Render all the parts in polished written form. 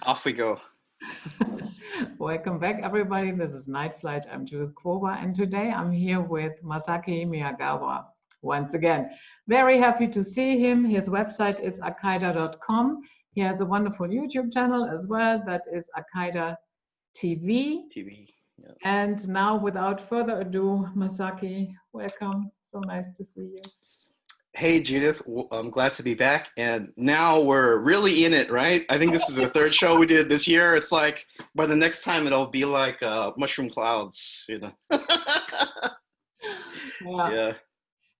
Off we go. Welcome back, everybody. This is Night Flight. I'm Judith Koba, and today I'm here with Masaki Miyagawa. Once again, very happy to see him. His website is akaida.com. He has a wonderful YouTube channel as well, that is Akaida TV. Yeah. And now, without further ado, Masaki, welcome. So nice to see you. Hey, Judith, I'm glad to be back. And now we're really in it, right? I think this is the third show we did this year. It's like by the next time it'll be like mushroom clouds, you know. Yeah.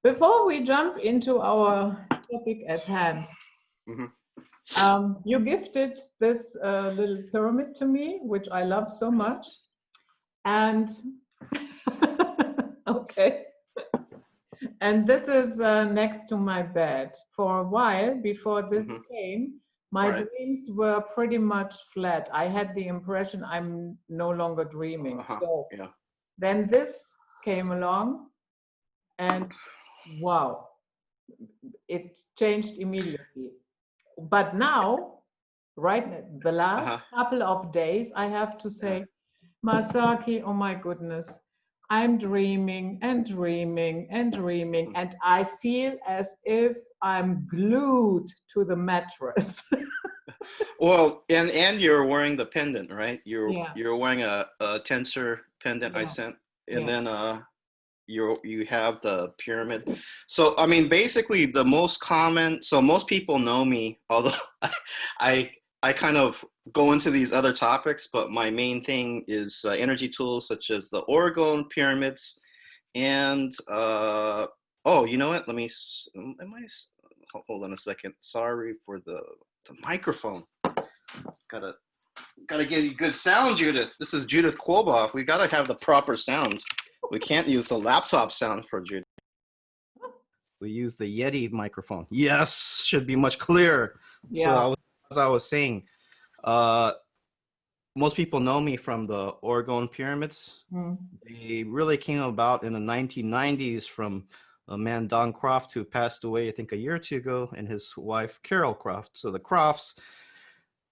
Before we jump into our topic at hand, you gifted this little pyramid to me, which I love so much. And okay. And this is next to my bed. For a while before this came, my dreams were pretty much flat. I had the impression I'm no longer dreaming. So then this came along and wow, it changed immediately. But now, right, the last couple of days, I have to say, Masaki, oh my goodness, I'm dreaming and dreaming and dreaming, and I feel as if I'm glued to the mattress. Well, and you're wearing the pendant, right? You're wearing a tensor pendant I sent, and then you have the pyramid. So I mean, basically the most common. So most people know me, although I kind of go into these other topics, but my main thing is energy tools such as the orgone pyramids, and oh, you know what? Let me. Hold on a second. Sorry for the microphone. Gotta give you good sound, Judith. This is Judith Quoboff. We gotta have the proper sound. We can't use the laptop sound for Judith. We use the Yeti microphone. Yes, should be much clearer. Yeah. So as I was saying, most people know me from the orgone pyramids. They really came about in the 1990s from a man, Don Croft, who passed away, I think, a year or two ago, and his wife, Carol Croft. So the Crofts,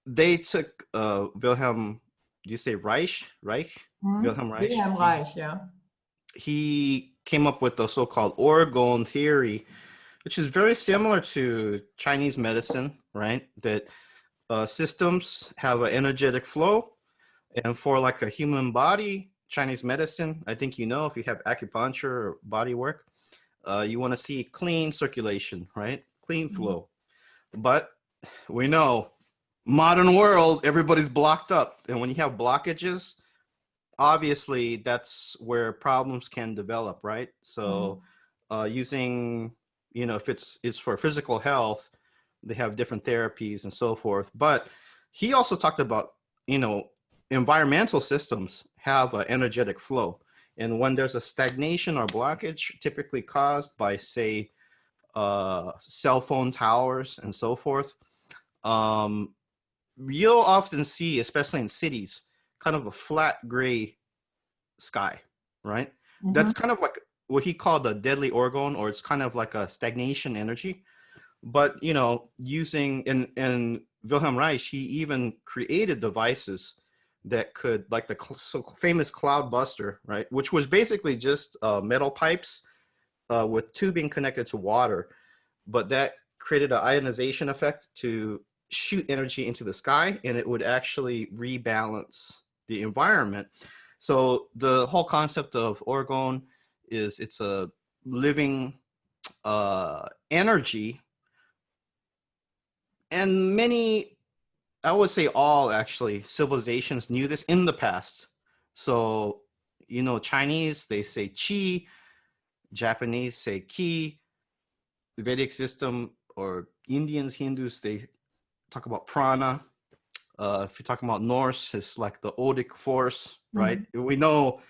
they took Wilhelm, do you say Reich? Wilhelm Reich? Wilhelm Reich, yeah. He came up with the so-called orgone theory, which is very similar to Chinese medicine, right? That systems have an energetic flow. And for like a human body, Chinese medicine, I think, you know, if you have acupuncture or body work, you want to see clean circulation, right? Clean flow. But we know modern world, everybody's blocked up. And when you have blockages, obviously that's where problems can develop, right? So using, you know, if it's for physical health, they have different therapies and so forth. But he also talked about, you know, environmental systems have an energetic flow. And when there's a stagnation or blockage, typically caused by, say, cell phone towers and so forth, you'll often see, especially in cities, kind of a flat gray sky, right? That's kind of like what he called the deadly orgone, or it's kind of like a stagnation energy. But, you know, using, and Wilhelm Reich, he even created devices that could, like the so famous cloud buster, right? Which was basically just metal pipes with tubing connected to water. But that created an ionization effect to shoot energy into the sky, and it would actually rebalance the environment. So the whole concept of orgone is it's a living energy. And many, I would say all actually, civilizations knew this in the past. So, you know, Chinese, they say qi, Japanese say ki, the Vedic system, or Indians, Hindus, they talk about prana. If you're talking about Norse, it's like the Odic force, right? We know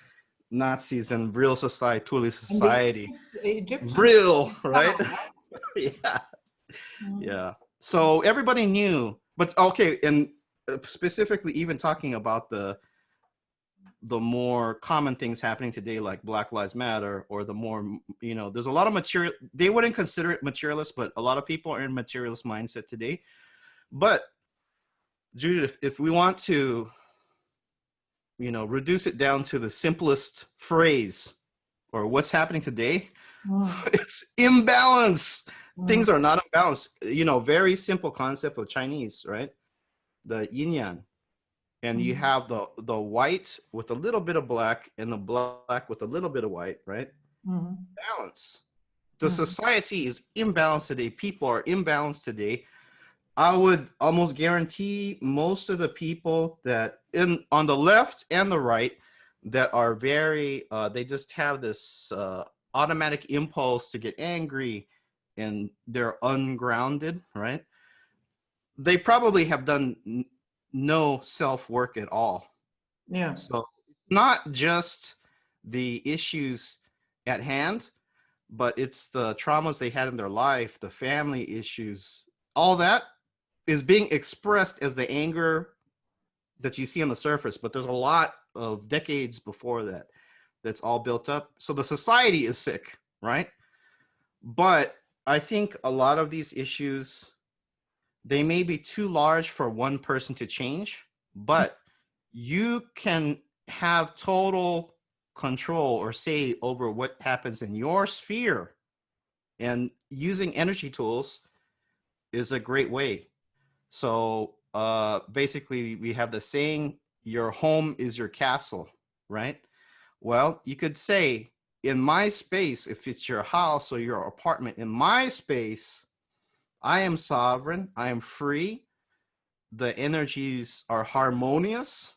Nazis and real society, Thule society, real, right? Yeah. So everybody knew, but okay, and specifically even talking about the more common things happening today, like Black Lives Matter, or the more, you know, there's a lot of material, they wouldn't consider it materialist, but a lot of people are in materialist mindset today. But Judith, if we want to, reduce it down to the simplest phrase or what's happening today, it's imbalance. Things are not imbalanced. Very simple concept of Chinese, right? The yin yang. And you have the white with a little bit of black and the black with a little bit of white, right? Balance. The society is imbalanced today. People are imbalanced today. I would almost guarantee most of the people that on the left and the right that are very, they just have this automatic impulse to get angry and they're ungrounded, right? They probably have done no self-work at all. Yeah. So not just the issues at hand, but it's the traumas they had in their life, the family issues, all that is being expressed as the anger that you see on the surface. But there's a lot of decades before that that's all built up. So the society is sick, right? But I think a lot of these issues, they may be too large for one person to change, but you can have total control or say over what happens in your sphere. And using energy tools is a great way. So basically, we have the saying, your home is your castle, right? Well, you could say, in my space, if it's your house or your apartment, in my space, I am sovereign, I am free, the energies are harmonious,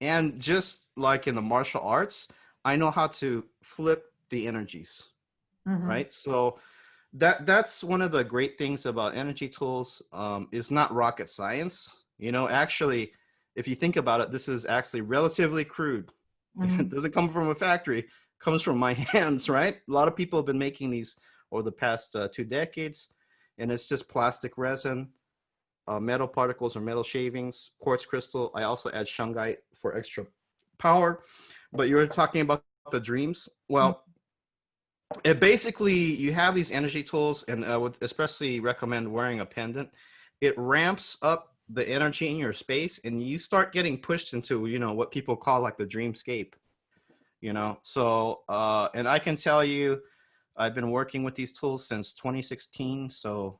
and just like in the martial arts, I know how to flip the energies, right? So that's one of the great things about energy tools. Is not rocket science. Actually, if you think about it, this is actually relatively crude. It doesn't come from a factory, it comes from my hands, right? A lot of people have been making these over the past 2 decades, and it's just plastic resin, metal particles or metal shavings, quartz crystal. I also add shungite for extra power. But you were talking about the dreams. Well, it basically, you have these energy tools, and I would especially recommend wearing a pendant. It ramps up the energy in your space, and you start getting pushed into, what people call like the dreamscape, So, and I can tell you, I've been working with these tools since 2016, so,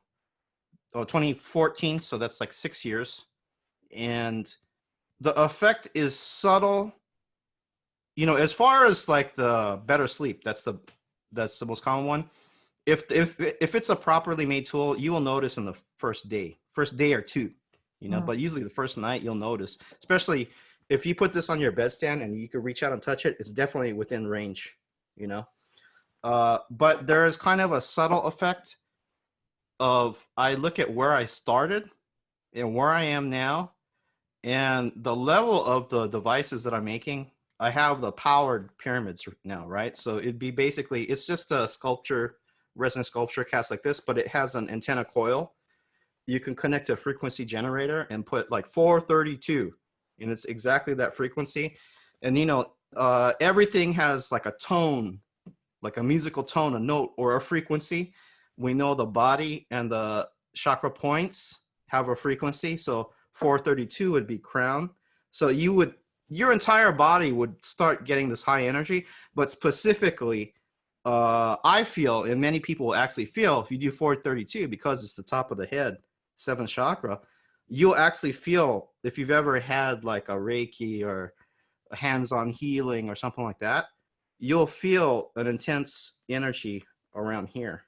2014, so that's like 6 years. And the effect is subtle. As far as like the better sleep, that's the most common one. If it's a properly made tool, you will notice in the first day or two, but usually the first night you'll notice, especially if you put this on your bedstand and you can reach out and touch it, it's definitely within range, but there is kind of a subtle effect of, I look at where I started and where I am now and the level of the devices that I'm making. I have the powered pyramids now, right? So it'd be basically, it's just a resin sculpture cast like this, but it has an antenna coil. You can connect a frequency generator and put like 432, and it's exactly that frequency. And everything has like a tone, like a musical tone, a note or a frequency. We know the body and the chakra points have a frequency. So 432 would be crown. So your entire body would start getting this high energy, but specifically, I feel, and many people will actually feel, if you do 432, because it's the top of the head, 7th chakra, you'll actually feel, if you've ever had like a Reiki or a hands-on healing or something like that, you'll feel an intense energy around here,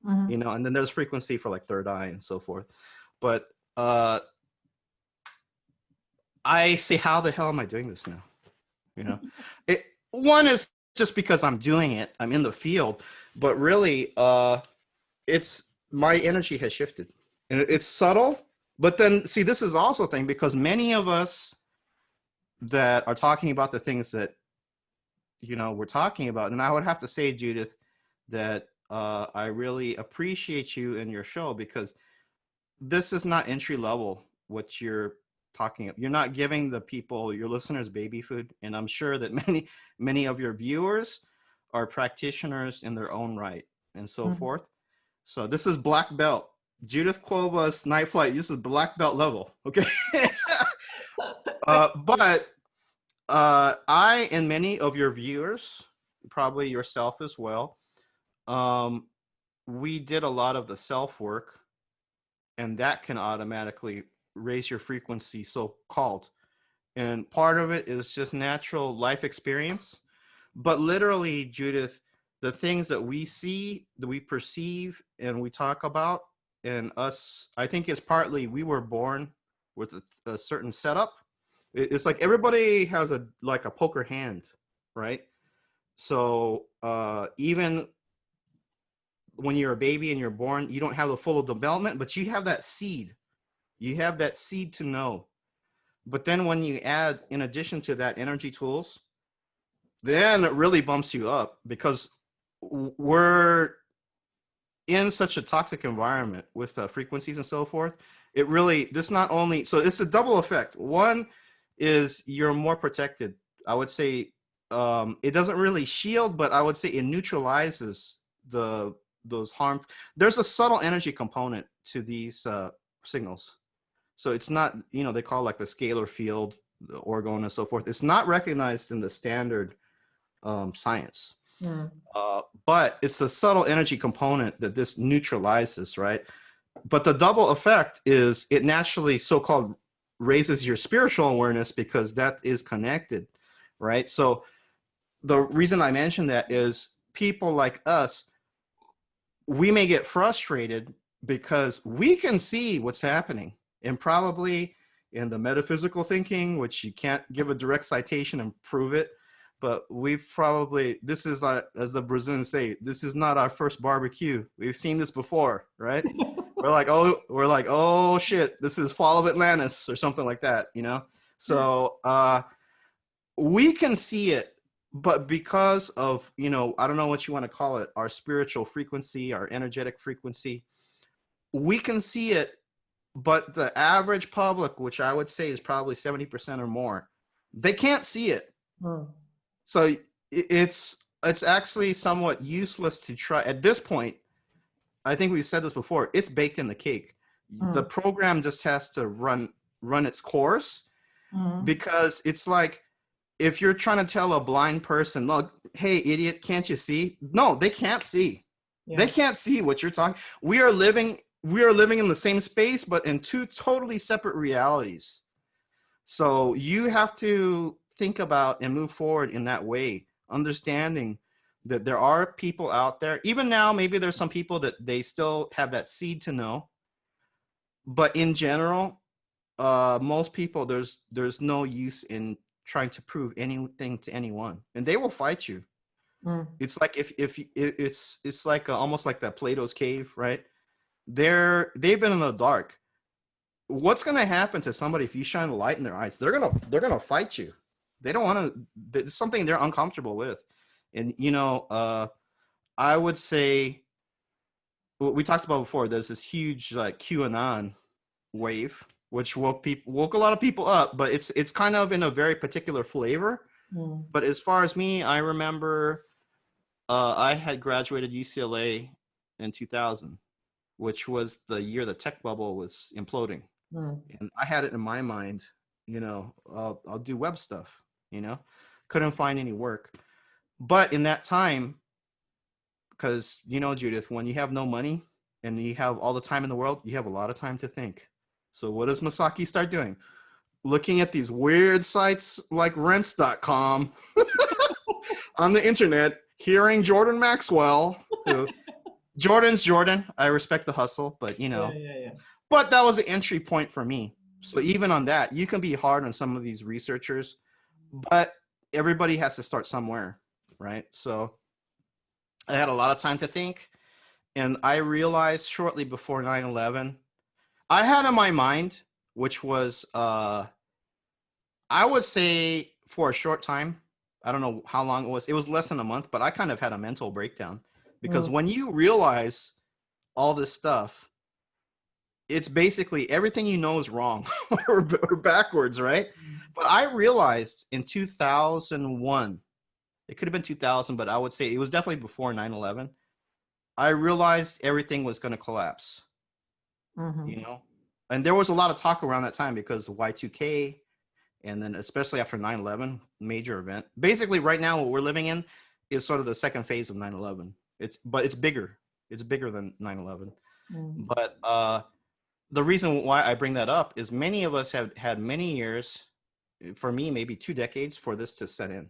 and then there's frequency for like third eye and so forth. But I say, how the hell am I doing this now? One is just because I'm doing it, I'm in the field, but really, it's my energy has shifted, and it's subtle. But then, see, this is also a thing, because many of us that are talking about the things that we're talking about, and I would have to say, Judith, that I really appreciate you and your show, because this is not entry level what you're talking about. You're not giving the people, your listeners, baby food, and I'm sure that many of your viewers are practitioners in their own right and so forth. So this is black belt. Judith Kova's Night Flight. This is black belt level. Okay. But I and many of your viewers, probably yourself as well, we did a lot of the self work, and that can automatically raise your frequency, so called. And part of it is just natural life experience. But literally, Judith, the things that we see, that we perceive, and we talk about, and us, I think it's partly we were born with a certain setup. It's like everybody has a poker hand, right? So even when you're a baby and you're born, you don't have the full development, but you have that seed. You have that seed to know. But then when you add, in addition to that, energy tools, then it really bumps you up, because we're in such a toxic environment with frequencies and so forth. It really, this not only, so it's a double effect. One is you're more protected. I would say it doesn't really shield, but I would say it neutralizes those harm. There's a subtle energy component to these signals. So it's not, they call like the scalar field, the orgone and so forth. It's not recognized in the standard science. But it's the subtle energy component that this neutralizes, right? But the double effect is it naturally so-called raises your spiritual awareness, because that is connected, right? So the reason I mention that is people like us, we may get frustrated because we can see what's happening, and probably in the metaphysical thinking, which you can't give a direct citation and prove it, but we've probably, this is, as the Brazilians say, this is not our first barbecue. We've seen this before, right? we're like, oh shit, this is Fall of Atlantis or something like that, So we can see it, but because of, I don't know what you want to call it, our spiritual frequency, our energetic frequency, we can see it. But the average public, which I would say is probably 70% or more, they can't see it. So it's actually somewhat useless to try at this point. I think we've said this before. It's baked in the cake. The program just has to run its course, because it's like, if you're trying to tell a blind person, look, hey, idiot, can't you see? No, they can't see. Yeah. They can't see what you're talking. We are living in the same space, but in two totally separate realities. So you have to think about and move forward in that way, understanding that there are people out there. Even now, maybe there's some people that they still have that seed to know. But in general, most people, there's no use in trying to prove anything to anyone, and they will fight you. It's like if it's like almost like that Plato's cave, right? They've been in the dark. What's going to happen to somebody if you shine a light in their eyes? They're gonna fight you. They don't want to. It's something they're uncomfortable with. And I would say what we talked about before. There's this huge like QAnon wave, which woke a lot of people up, but it's kind of in a very particular flavor. But as far as me, I remember I had graduated UCLA in 2000, which was the year the tech bubble was imploding. And I had it in my mind, I'll do web stuff, couldn't find any work. But in that time, because, Judith, when you have no money and you have all the time in the world, you have a lot of time to think. So what does Masaki start doing? Looking at these weird sites like rents.com on the internet, hearing Jordan Maxwell, Jordan's Jordan. I respect the hustle, but Yeah. But that was an entry point for me. So even on that, you can be hard on some of these researchers, but everybody has to start somewhere, right? So I had a lot of time to think, and I realized shortly before 9/11, I had in my mind, which was, I would say for a short time, I don't know how long it was less than a month, but I kind of had a mental breakdown, because when you realize all this stuff, it's basically everything is wrong or backwards, right? But I realized in 2001, it could have been 2000, but I would say it was definitely before 9/11. I realized everything was going to collapse. you know? And there was a lot of talk around that time because of Y2K, and then especially after 9/11, major event. Basically, right now, what we're living in is sort of the second phase of 9/11. But it's bigger. It's bigger than 9/11. But the reason why I bring that up is many of us have had many years, for me, maybe 2 decades for this to set in.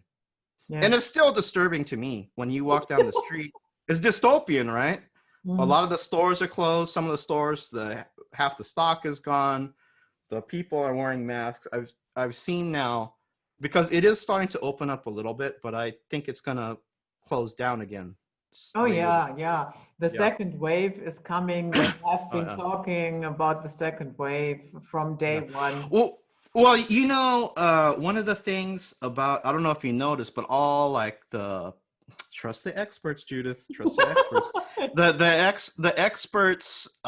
Yeah. And it's still disturbing to me when you walk down the street. It's dystopian, right? A lot of the stores are closed. Some of the stores, half the stock is gone. The people are wearing masks. I've seen now, because it is starting to open up a little bit, but I think it's gonna close down again. Oh yeah. The second wave is coming. They have been talking about the second wave from day one. Well, you know, one of the things about, I don't know if you noticed, but all like trust the experts, Judith. Trust the experts. The experts,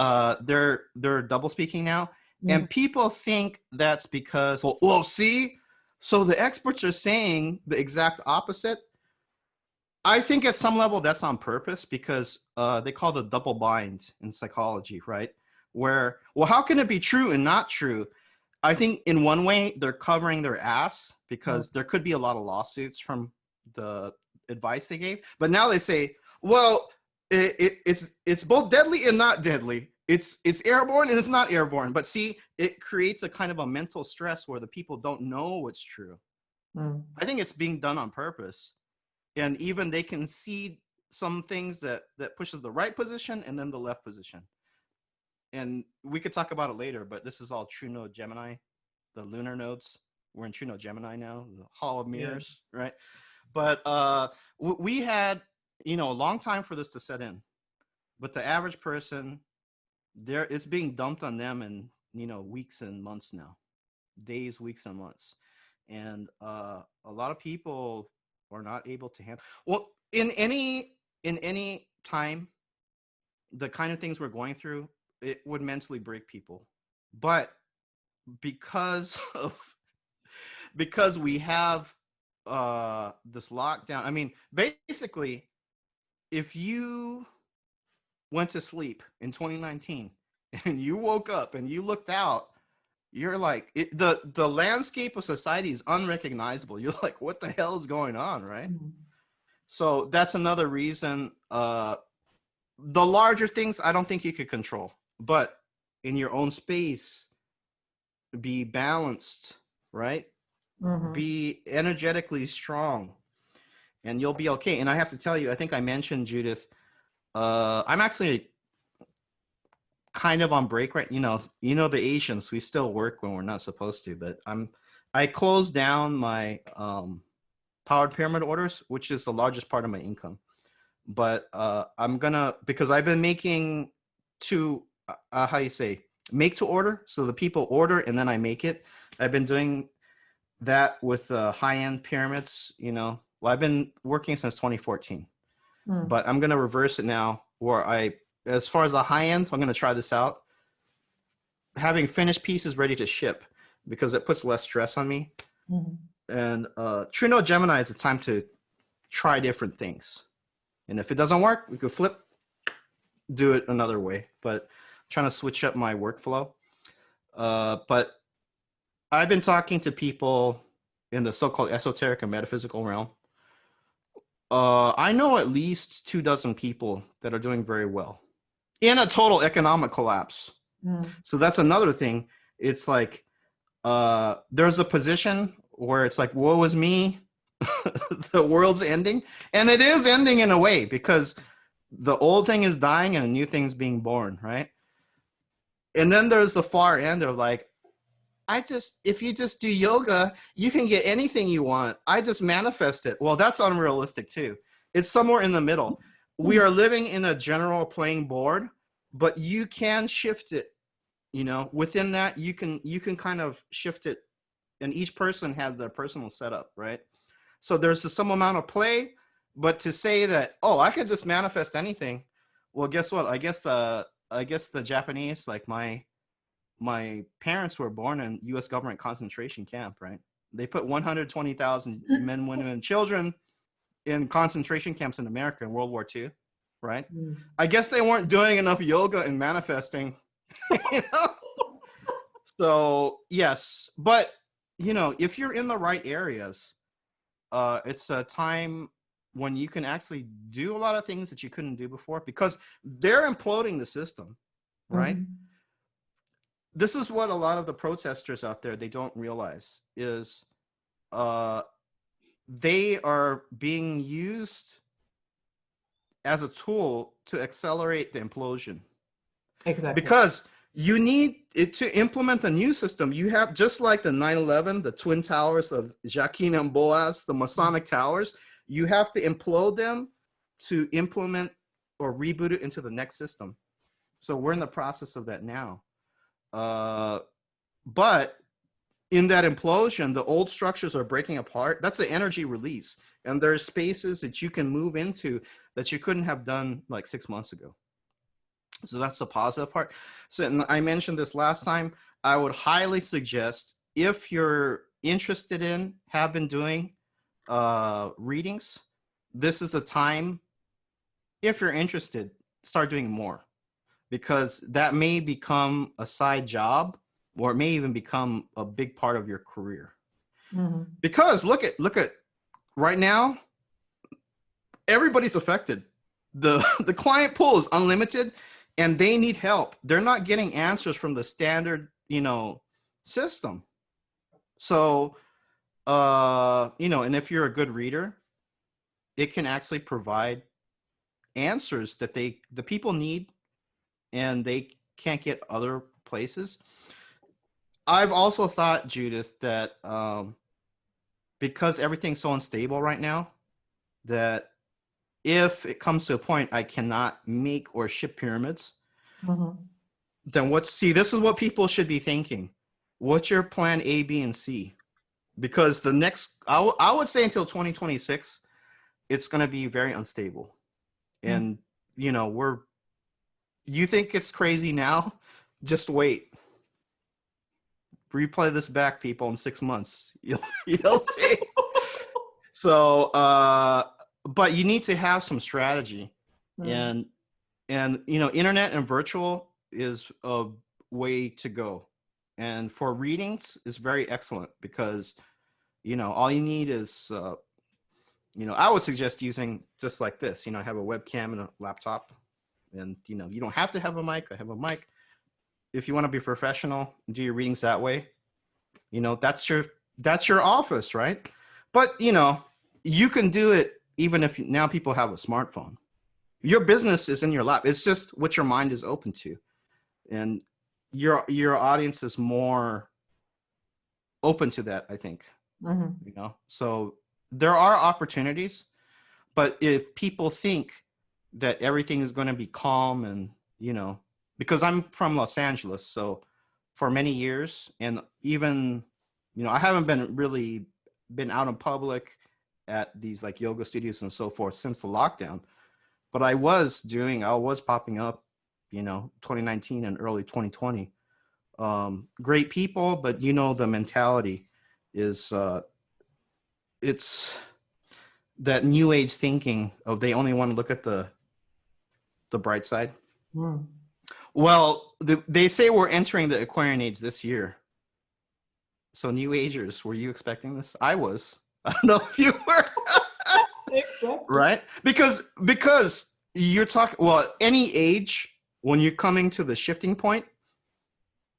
they're double speaking now, and people think that's because well, see, so the experts are saying the exact opposite. I think at some level that's on purpose because they call it double bind in psychology, right? Where, well, how can it be true and not true? I think in one way they're covering their ass because there could be a lot of lawsuits from the advice they gave. But now they say, well, it's both deadly and not deadly. It's airborne and it's not airborne. But see, it creates a kind of a mental stress where the people don't know what's true. I think it's being done on purpose. And even they can see some things that pushes the right position and then the left position. And we could talk about it later, but this is all true node Gemini, the lunar nodes. We're in true node Gemini now, the Hall of Mirrors, right? But we had, a long time for this to set in. But the average person, it's being dumped on them in, weeks and months now. Days, weeks, and months. And a lot of people are not able to handle. Well, in any time, the kind of things we're going through, it would mentally break people. But because we have this lockdown, I mean, basically, if you went to sleep in 2019 and you woke up and you looked out, you're like, the landscape of society is unrecognizable. You're like, what the hell is going on, right? So that's another reason. The larger things, I don't think you could control. But in your own space, be balanced, right? Be energetically strong, and you'll be okay. And I have to tell you, I think I mentioned, Judith, I'm actually kind of on break right. The Asians, we still work when we're not supposed to, but I closed down my powered pyramid orders, which is the largest part of my income. But I'm gonna, because I've been making make to order. So the people order and then I make it. I've been doing that with high-end pyramids, Well, I've been working since 2014, but I'm going to reverse it now where as far as the high end, I'm going to try this out. Having finished pieces ready to ship because it puts less stress on me. And True Node Gemini is a time to try different things. And if it doesn't work, we could do it another way, but trying to switch up my workflow. But I've been talking to people in the so-called esoteric and metaphysical realm. I know at least 24 people that are doing very well in a total economic collapse. So that's another thing. It's like there's a position where it's like, woe is me, the world's ending. And it is ending in a way because the old thing is dying and a new thing's being born, right? And then there's the far end of like, if you just do yoga, you can get anything you want. I just manifest it. Well, that's unrealistic too. It's somewhere in the middle. We are living in a general playing board, but you can shift it, within that you can kind of shift it, and each person has their personal setup, right? So there's some amount of play, but to say that, I could just manifest anything. Well, guess what? I guess the Japanese, like my parents were born in U.S. government concentration camp, right? They put 120,000 men, women, and children in concentration camps in America in World War II, right? I guess they weren't doing enough yoga and manifesting You know? So yes, but you know, if you're in the right areas, it's a time when you can actually do a lot of things that you couldn't do before because they're imploding the system, right? Mm-hmm. This is what a lot of the protesters out there, they don't realize is they are being used as a tool to accelerate the implosion. Exactly. Because you need it to implement a new system. You have, just like the 9/11, the Twin Towers of Jacquin and Boaz, the Masonic towers, you have to implode them to implement or reboot it into the next system. So we're in the process of that now. But in that implosion, the old structures are breaking apart. That's an energy release. And there's spaces that you can move into that you couldn't have done like 6 months ago. So that's the positive part. So, and I mentioned this last time, I would highly suggest, if you're interested in, have been doing readings, this is a time, if you're interested, start doing more, because that may become a side job, or it may even become a big part of your career. Mm-hmm. Because look at right now, everybody's affected. The client pool is unlimited, and they need help. They're not getting answers from the standard, system. So, and if you're a good reader, it can actually provide answers that the people need, and they can't get other places. I've also thought, Judith, that because everything's so unstable right now, that if it comes to a point I cannot make or ship pyramids, then this is what people should be thinking. What's your plan A, B, and C? Because the next, I would say until 2026, it's going to be very unstable. And, you think it's crazy now? Just wait. Replay this back, people, in 6 months. You'll see. So, but you need to have some strategy. And internet and virtual is a way to go. And for readings is very excellent, because, all you need is, I would suggest using just like this, have a webcam and a laptop, and, you don't have to have a mic. I have a mic. If you want to be professional, do your readings that way. That's your office, right? But, you can do it even if now people have a smartphone. Your business is in your lap. It's just what your mind is open to. And your audience is more open to that, I think. So there are opportunities, but if people think that everything is going to be calm, and because I'm from Los Angeles, so for many years, and even I haven't been out in public at these like yoga studios and so forth since the lockdown, but I was popping up 2019 and early 2020. Great people, but the mentality is it's that new age thinking of they only want to look at the bright side. Well, they say we're entering the Aquarian Age this year. So new agers, were you expecting this? I was. I don't know if you were. Right? Because you're talking, any age, when you're coming to the shifting point,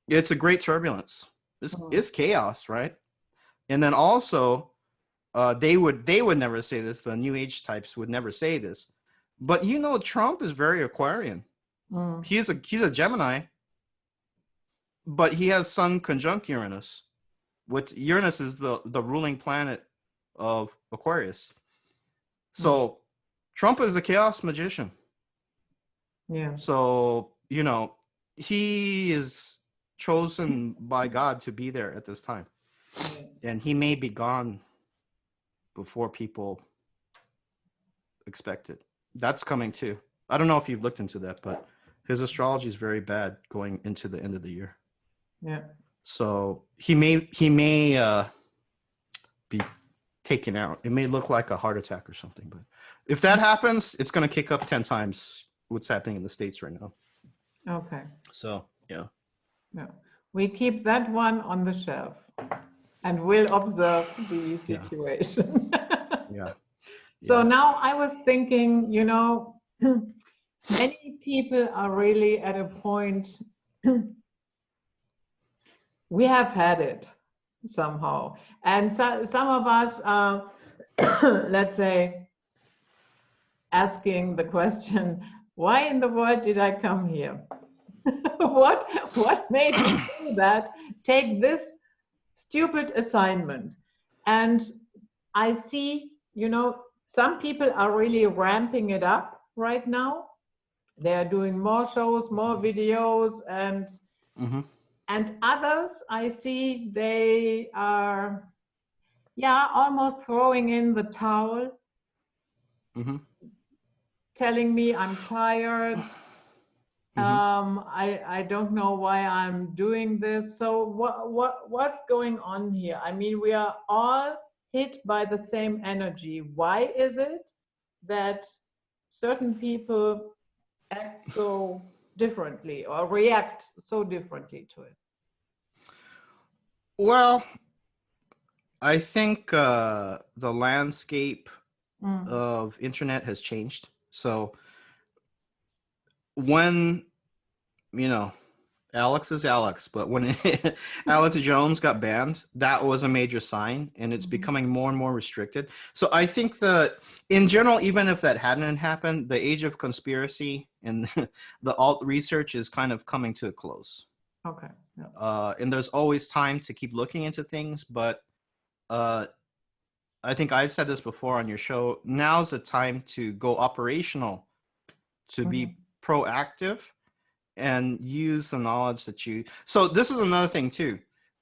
it's a great turbulence. It's chaos, right? And then also, they would never say this. The new age types would never say this. But Trump is very Aquarian. He's a Gemini, but he has Sun conjunct Uranus. Uranus is the ruling planet of Aquarius. So Trump is a chaos magician. Yeah. So, he is chosen by God to be there at this time. And he may be gone before people expect it. That's coming too. I don't know if you've looked into that, but his astrology is very bad going into the end of the year. Yeah. So he may be taken out. It may look like a heart attack or something, but if that happens, it's going to kick up 10 times what's happening in the States right now. Okay. So Yeah. Yeah. We keep that one on the shelf and we'll observe the situation. Yeah. So Yeah. now I was thinking, you know, many people are really at a point, we have had it somehow. And so, some of us are, let's say, asking the question, why in the world did I come here? What made me do that? Take this stupid assignment. And I see, you know, some people are really ramping it up right now. They are doing more shows, more videos, and others I see they are, yeah, almost throwing in the towel, telling me I'm tired. I don't know why I'm doing this. So what's going on here? I mean, we are all hit by the same energy. Why is it that certain people act so differently or react so differently to it? Well, I think the landscape of internet has changed. So when, you know, Alex is Alex, but when Alex Jones got banned, that was a major sign, and it's becoming more and more restricted. So I think that in general, even if that hadn't happened, the age of conspiracy and the alt research is kind of coming to a close. Okay. Yeah. And there's always time to keep looking into things, but I think I've said this before on your show. Now's the time to go operational, to be proactive, and use the knowledge that you. So this is another thing too.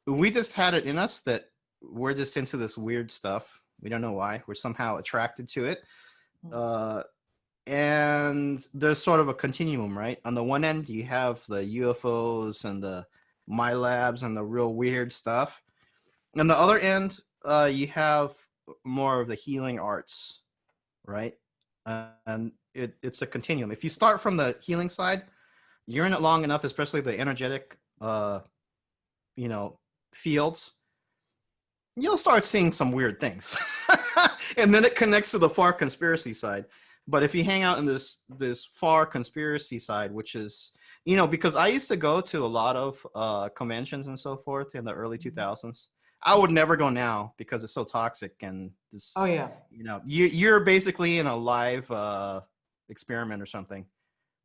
We just had it in us that we're just into this weird stuff. We don't know why. We're somehow attracted to it. And there's sort of a continuum, right? On the one end, you have the UFOs and the My Labs and the real weird stuff. On the other end, you have more of the healing arts, right? And it's a continuum. If you start from the healing side, you're in it long enough, especially the energetic, fields, you'll start seeing some weird things. And then it connects to the far conspiracy side. But if you hang out in this far conspiracy side, which is, because I used to go to a lot of conventions and so forth in the early 2000s. I would never go now because it's so toxic and this. Oh yeah. You're basically in a live experiment or something.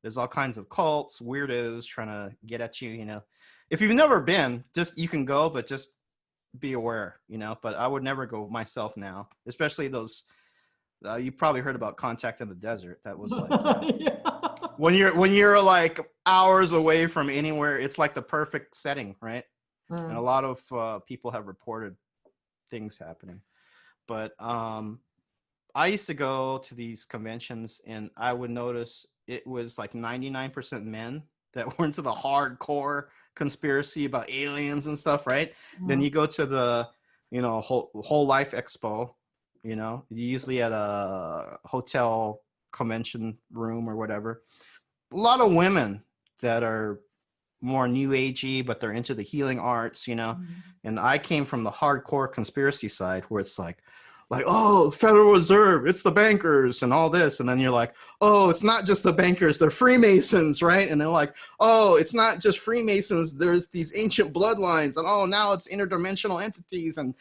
There's all kinds of cults, weirdos trying to get at you. If you've never been, you can go, but just be aware. But I would never go myself now, especially those. You probably heard about Contact in the Desert. That was like Yeah. when you're like hours away from anywhere. It's like the perfect setting, right? And a lot of people have reported things happening. But I used to go to these conventions, and I would notice it was like 99% men that were into the hardcore conspiracy about aliens and stuff, right? Then you go to the, whole life expo, usually at a hotel convention room or whatever. A lot of women that are more new agey, but they're into the healing arts, And I came from the hardcore conspiracy side where it's like, oh, Federal Reserve, it's the bankers and all this. And then you're like, oh, it's not just the bankers, they're Freemasons, right? And they're like, oh, it's not just Freemasons, there's these ancient bloodlines. And oh, now it's interdimensional entities. And,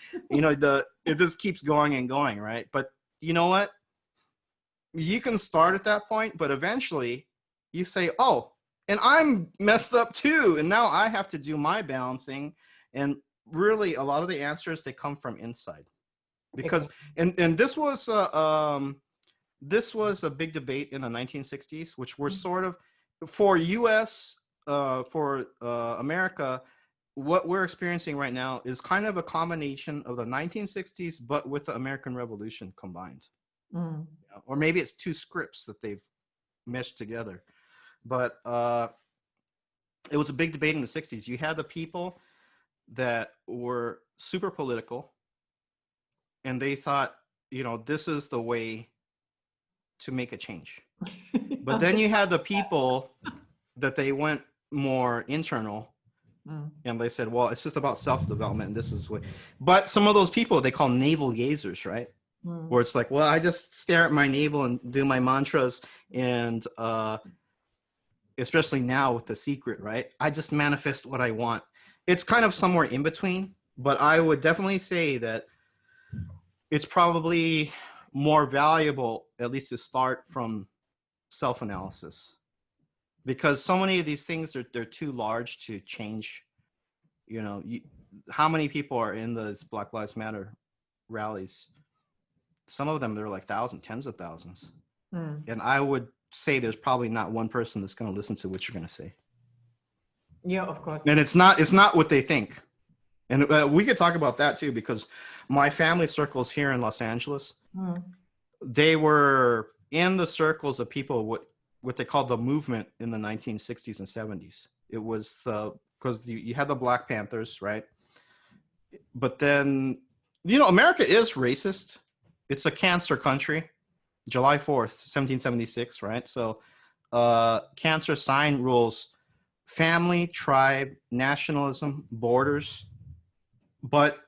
it just keeps going and going, right? But you know what? You can start at that point, but eventually you say, oh, and I'm messed up too. And now I have to do my balancing. And really, a lot of the answers, they come from inside. Because and this was a big debate in the 1960s, which were sort of for U.S. For America. What we're experiencing right now is kind of a combination of the 1960s, but with the American Revolution combined, or maybe it's two scripts that they've meshed together. But it was a big debate in the 60s. You had the people that were super political. And they thought, this is the way to make a change. But then you had the people that they went more internal. And they said, well, it's just about self-development, and this is what. But some of those people they call navel gazers, right? Where it's like, well, I just stare at my navel and do my mantras, and especially now with The Secret, right? I just manifest what I want. It's kind of somewhere in between, but I would definitely say that it's probably more valuable, at least to start from self-analysis, because so many of these things they're too large to change. You know, how many people are in the Black Lives Matter rallies? Some of them, they're like thousands, tens of thousands. And I would say there's probably not one person that's going to listen to what you're going to say. Yeah, of course. And it's not what they think. And we could talk about that too, because my family circles here in Los Angeles, they were in the circles of people, what they called the movement in the 1960s and 70s. It was because you had the Black Panthers, right? But then, you know, America is racist. It's a Cancer country. July 4th, 1776, right? So Cancer sign rules family, tribe, nationalism, borders, but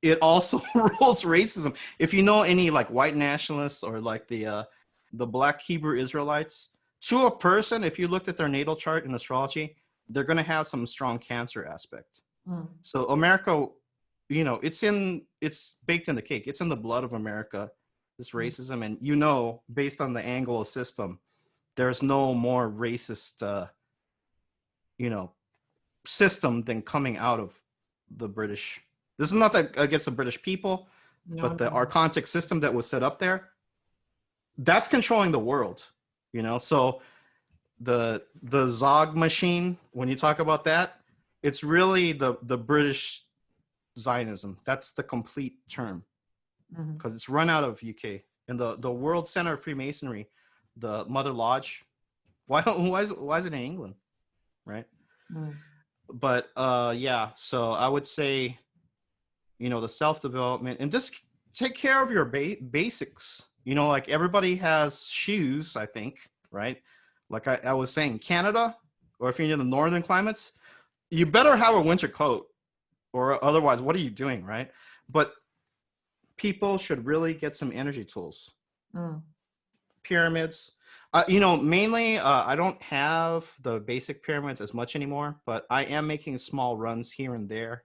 it also rules racism. If you know any like white nationalists or like the Black Hebrew Israelites, to a person, if you looked at their natal chart in astrology, they're going to have some strong Cancer aspect. So America, you know, it's baked in the cake. It's in the blood of America, this racism. And, you know, based on the Anglo system, there's no more racist, you know, system than coming out of the British. This is not that against the British people, but the archontic system that was set up there, that's controlling the world, you know? So the Zog machine, when you talk about that, it's really the British Zionism. That's the complete term, because it's run out of UK. And the World Center of Freemasonry, the Mother Lodge, why is it in England, right? But yeah, so I would say, you know, the self-development, and just take care of your basics. You know, like everybody has shoes, I think, right? Like I was saying, Canada, or if you're in the northern climates, you better have a winter coat, or otherwise, what are you doing, right? But people should really get some energy tools. Pyramids. You know, mainly, I don't have the basic pyramids as much anymore, but I am making small runs here and there.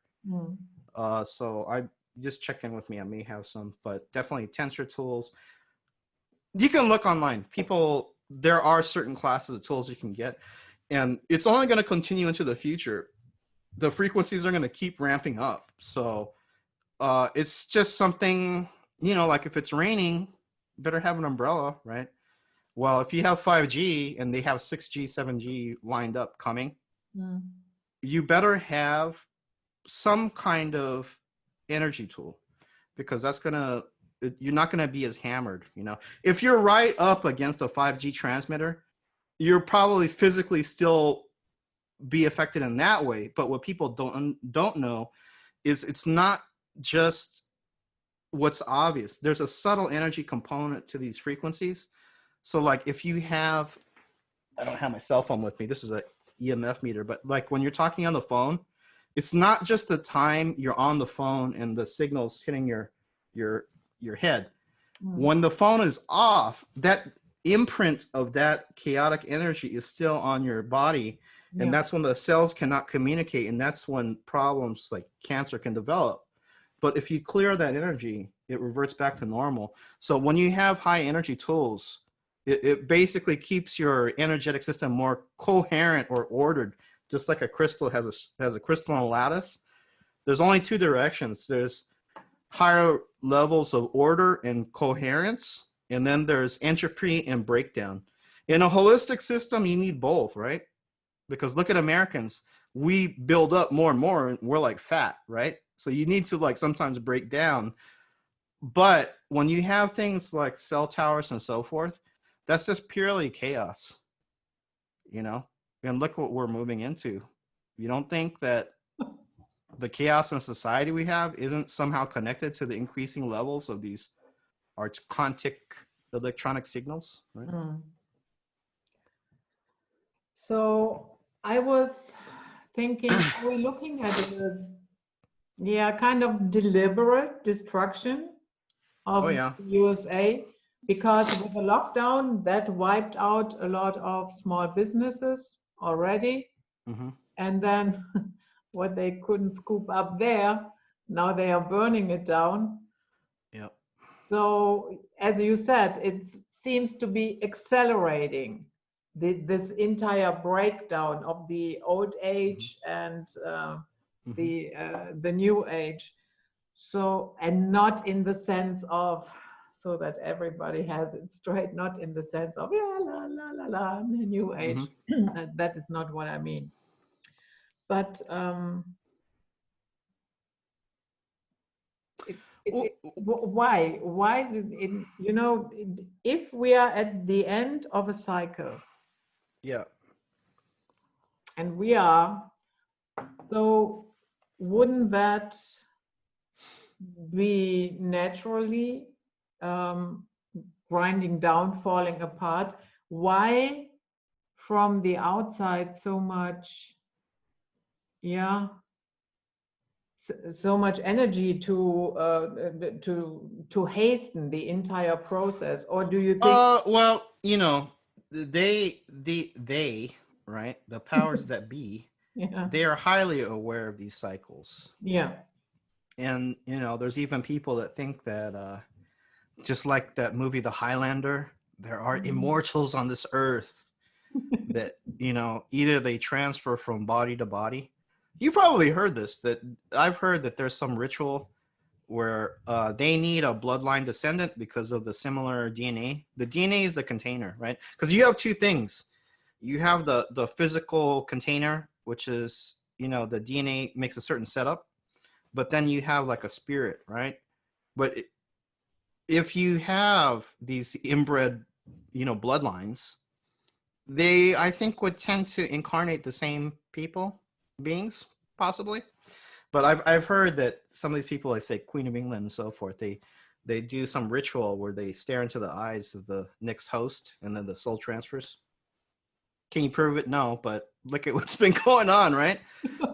So I just check in with me. I may have some, but definitely tensor tools. You can look online. There are certain classes of tools you can get, and it's only going to continue into the future. The frequencies are going to keep ramping up. So it's just something, you know, like if it's raining, better have an umbrella, right? Well, if you have 5G and they have 6G, 7G lined up coming, you better have some kind of energy tool, because you're not going to be as hammered, you know. If you're right up against a 5G transmitter, you're probably physically still be affected in that way. But what people don't know is it's not just what's obvious. There's a subtle energy component to these frequencies. So like if you have, I don't have my cell phone with me, this is a EMF meter, but like when you're talking on the phone, it's not just the time you're on the phone and the signals hitting your head. When the phone is off, that imprint of that chaotic energy is still on your body. And that's when the cells cannot communicate. And that's when problems like cancer can develop. But if you clear that energy, it reverts back to normal. So when you have high energy tools, it basically keeps your energetic system more coherent or ordered, just like a crystal has a crystalline lattice. There's only two directions. There's higher levels of order and coherence, and then there's entropy and breakdown. In a holistic system, you need both, right? Because look at Americans. We build up more and more, and we're like fat, right? So you need to like sometimes break down. But when you have things like cell towers and so forth, that's just purely chaos, you know? And look what we're moving into. You don't think that the chaos in society we have isn't somehow connected to the increasing levels of these archontic electronic signals, right? So I was thinking, are we looking at a kind of deliberate destruction Oh of yeah. the USA? Because with the lockdown, that wiped out a lot of small businesses already. Mm-hmm. And then what they couldn't scoop up there, now they are burning it down. Yep. So, as you said, it seems to be accelerating this entire breakdown of the old Mm-hmm. age and Mm-hmm. the new age. So, and not in the sense of so that everybody has it straight, not in the sense of yeah, la la la la, the new Mm-hmm. age. That is not what I mean. But why you know, if we are at the end of a cycle Yeah. and we are, so wouldn't that be naturally um, grinding down, falling apart? Why from the outside so much, yeah, so much energy to hasten the entire process? Or do you think Well, you know, they, right, the powers that be, yeah, they are highly aware of these cycles. yeah, And, you know, there's even people that think that just like that movie The Highlander, there are mm, immortals on this earth that, you know, either they transfer from body to body. You've probably heard this, that I've heard that there's some ritual where they need a bloodline descendant because of the similar DNA. The DNA is the container, right? Because you have two things. You have the physical container, which is, you know, the DNA makes a certain setup, but then you have like a spirit, right? But if you have these inbred, you know, bloodlines, they, I think, would tend to incarnate the same people, beings, possibly. But I've heard that some of these people, like say Queen of England and so forth, they do some ritual where they stare into the eyes of the next host and then the soul transfers. Can you prove it? No, but look at what's been going on, right?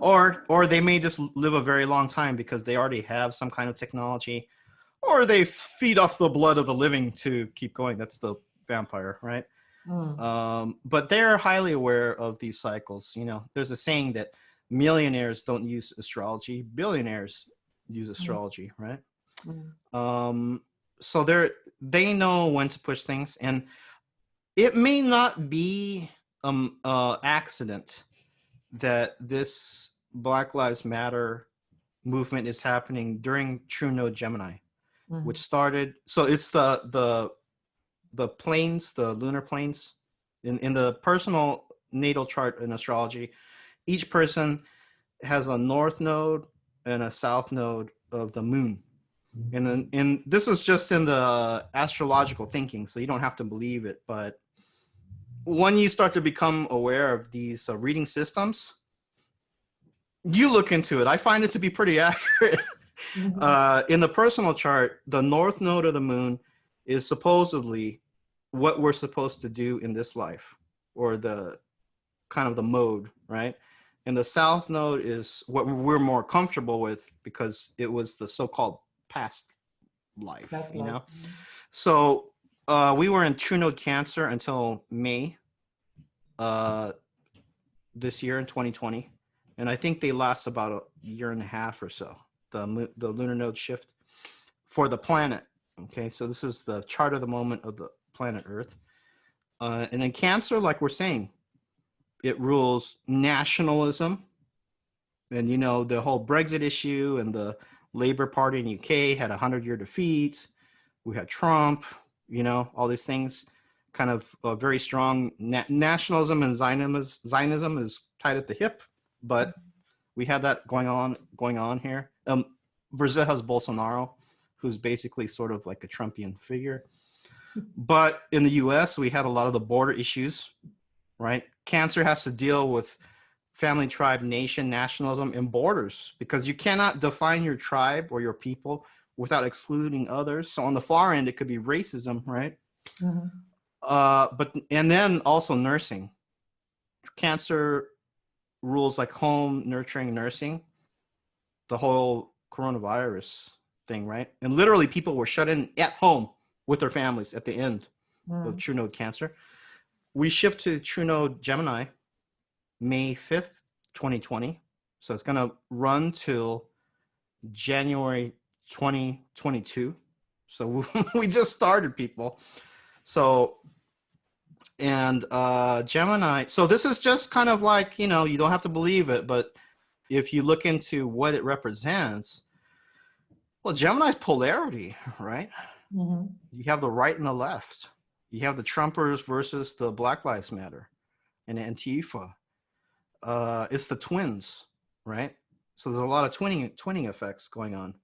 Or they may just live a very long time because they already have some kind of technology, or they feed off the blood of the living to keep going. That's the vampire, right? mm, But they're highly aware of these cycles. You know, there's a saying that millionaires don't use astrology, billionaires use mm, astrology, right? mm, Um, so they know when to push things, and it may not be accident that this Black Lives Matter movement is happening during True Node Gemini, which mm, started. So it's the planes, the lunar planes, in the personal natal chart in astrology. Each person has a north node and a south node of the moon. And this is just in the astrological thinking, so you don't have to believe it. But when you start to become aware of these reading systems, you look into it. I find it to be pretty accurate. mhm, In the personal chart, the north node of the moon is supposedly what we're supposed to do in this life, or the kind of the mode, right? And the south node is what we're more comfortable with because it was the so-called past life, that's you like know? So we were in true node Cancer until May uh, this year in 2020. And I think they last about a year and a half or so, the lunar node shift for the planet. Okay, so this is the chart of the moment of the planet Earth. And then Cancer, like we're saying, it rules nationalism. And, you know, the whole Brexit issue and the Labour Party in UK had a 100-year defeat. We had Trump, you know, all these things, kind of very strong. Nationalism and Zionism is tied at the hip, but we had that going on here. Brazil has Bolsonaro, who's basically sort of like a Trumpian figure. But in the US, we had a lot of the border issues, right? Cancer has to deal with family, tribe, nation, nationalism, and borders, because you cannot define your tribe or your people without excluding others. So on the far end, it could be racism, right? mhm, But and then also nursing. Cancer rules like home, nurturing, nursing, the whole coronavirus thing, right? And literally people were shut in at home with their families at the end of True Node Cancer. We shift to True Node Gemini May 5th, 2020. So it's going to run till January 2022. So we just started, people. So, and Gemini, so this is just kind of like, you know, you don't have to believe it, but if you look into what it represents, well, Gemini's polarity, right? You have the right and the left. You have the Trumpers versus the Black Lives Matter and Antifa. It's the twins, right? So there's a lot of twinning effects going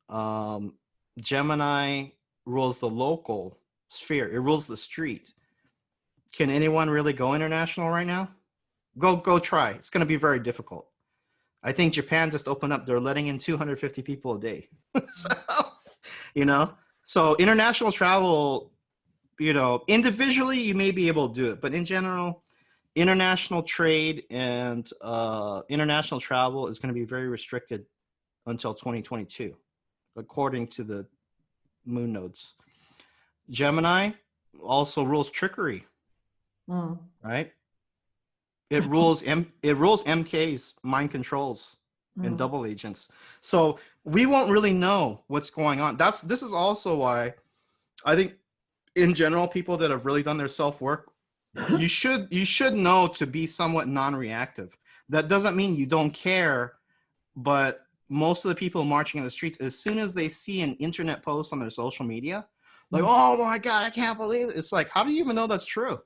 on. Gemini rules the local sphere. It rules the street. Can anyone really go international right now? Go try. It's going to be very difficult. I think Japan just opened up. They're letting in 250 people a day. So, you know, so international travel, you know, individually you may be able to do it, but in general, international trade and international travel is going to be very restricted until 2022, according to the moon nodes. Gemini also rules trickery, right? It rules MKs, mind controls, and double agents. So we won't really know what's going on. This is also why I think in general, people that have really done their self-work, you should know to be somewhat non-reactive. That doesn't mean you don't care, but most of the people marching in the streets, as soon as they see an internet post on their social media, like, oh my God, I can't believe it. It's like, how do you even know that's true?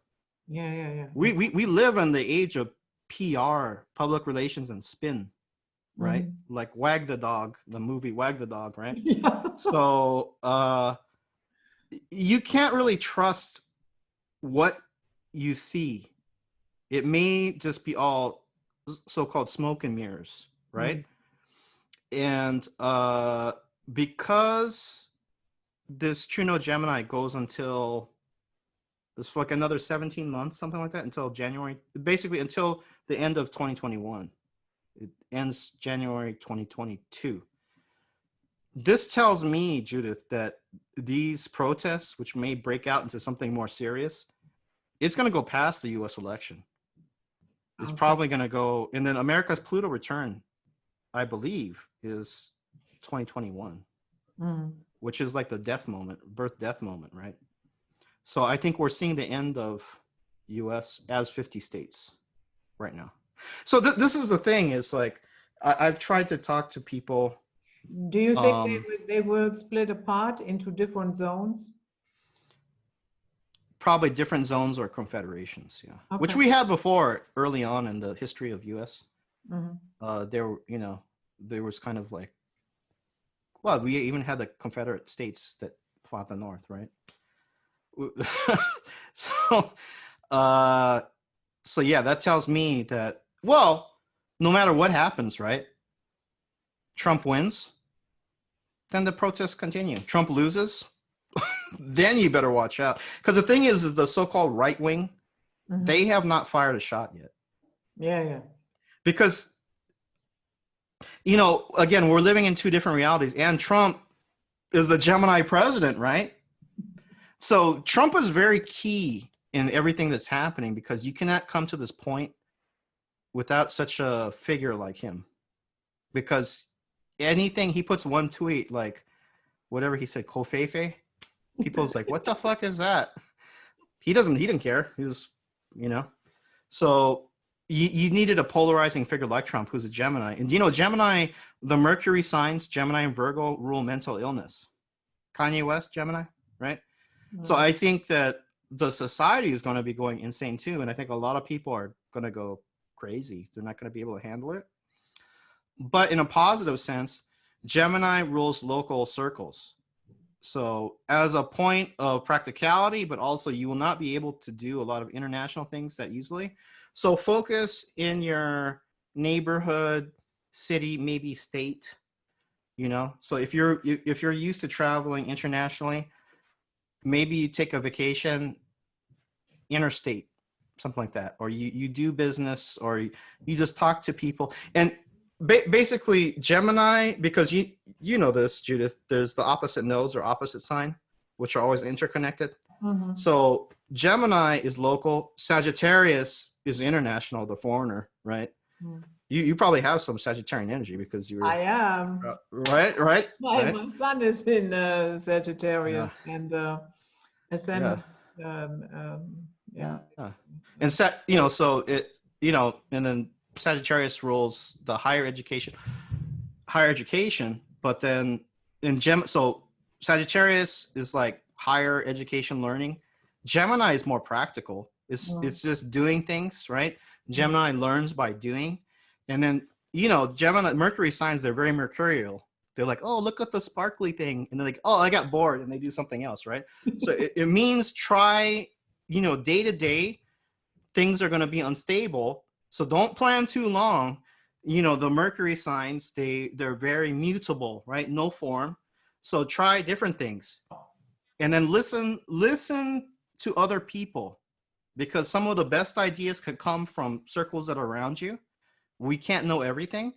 Yeah. We live in the age of PR, public relations, and spin, right? Like Wag the Dog, the movie Wag the Dog, right? Yeah. So you can't really trust what you see. It may just be all so-called smoke and mirrors, right? And because this True Node Gemini goes until it's like another 17 months, something like that, until January, basically until the end of 2021. It ends January 2022. This tells me, Judith, that these protests, which may break out into something more serious, it's going to go past the US election. It's probably going to go, and then America's Pluto return, I believe, is 2021, which is like the death moment, birth-death moment, right? So I think we're seeing the end of US as 50 states right now. So this is the thing, is like, I've tried to talk to people. Do you think they will split apart into different zones? Probably different zones or confederations, yeah. Which we had before early on in the history of US. There, you know, there was kind of like, well, we even had the Confederate States that fought the North, right? So yeah, that tells me that, well, no matter what happens, right? Trump wins, then the protests continue. Trump loses, then you better watch out. Because the thing is the so-called right wing, they have not fired a shot yet. Yeah. Because, you know, again, we're living in two different realities, and Trump is the Gemini president, right? So Trump is very key in everything that's happening, because you cannot come to this point without such a figure like him. Because anything, he puts one tweet, like whatever he said, Kofefe, people's like, what the fuck is that? He didn't care. He was, you know. So you needed a polarizing figure like Trump, who's a Gemini. And, you know, Gemini, the Mercury signs, Gemini and Virgo, rule mental illness. Kanye West, Gemini, right? So I think that the society is going to be going insane too. And I think a lot of people are going to go crazy. They're not going to be able to handle it. But in a positive sense, Gemini rules local circles. So as a point of practicality, but also you will not be able to do a lot of international things that easily. So focus in your neighborhood, city, maybe state, you know. So if you're used to traveling internationally, maybe you take a vacation interstate, something like that, or you do business, or you just talk to people. And basically Gemini, because you know this, Judith, there's the opposite nodes or opposite sign, which are always interconnected. Mm-hmm. So Gemini is local, Sagittarius is international, the foreigner, right? Mm. You probably have some Sagittarian energy because you were. I am. Right. My son is in Sagittarius, Yeah. and ascendant. Yeah. And so it, and then Sagittarius rules the higher education, but then so Sagittarius is like higher education learning. Gemini is more practical. It's just doing things, right? Gemini learns by doing. And then, Gemini, Mercury signs, they're very mercurial. They're like, oh, look at the sparkly thing. And they're like, oh, I got bored. And they do something else, right? So it means try, day to day, things are going to be unstable. So don't plan too long. The Mercury signs, they're very mutable, right? No form. So try different things. And then listen to other people, because some of the best ideas could come from circles that are around you. We can't know everything.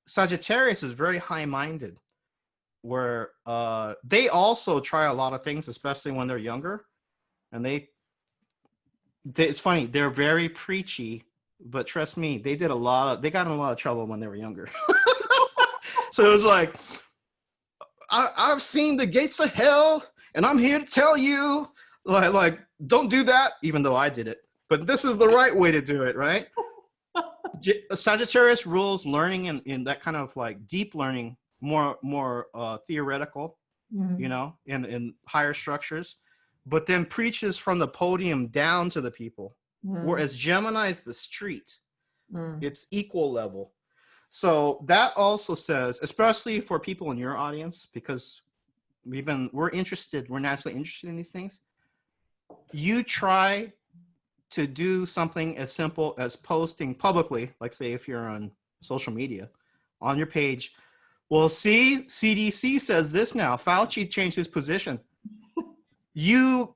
Sagittarius is very high-minded, where they also try a lot of things, especially when they're younger. And it's funny, they're very preachy, but trust me, they got in a lot of trouble when they were younger. So it was like, I've seen the gates of hell, and I'm here to tell you, like, don't do that, even though I did it. But this is the right way to do it, right? Sagittarius rules learning in that kind of like deep learning, more theoretical, in higher structures, but then preaches from the podium down to the people. Whereas Gemini is the street. It's equal level. So that also says, especially for people in your audience, because we're naturally interested in these things. You try to do something as simple as posting publicly, like say if you're on social media, on your page, well, see, CDC says this now. Fauci changed his position. You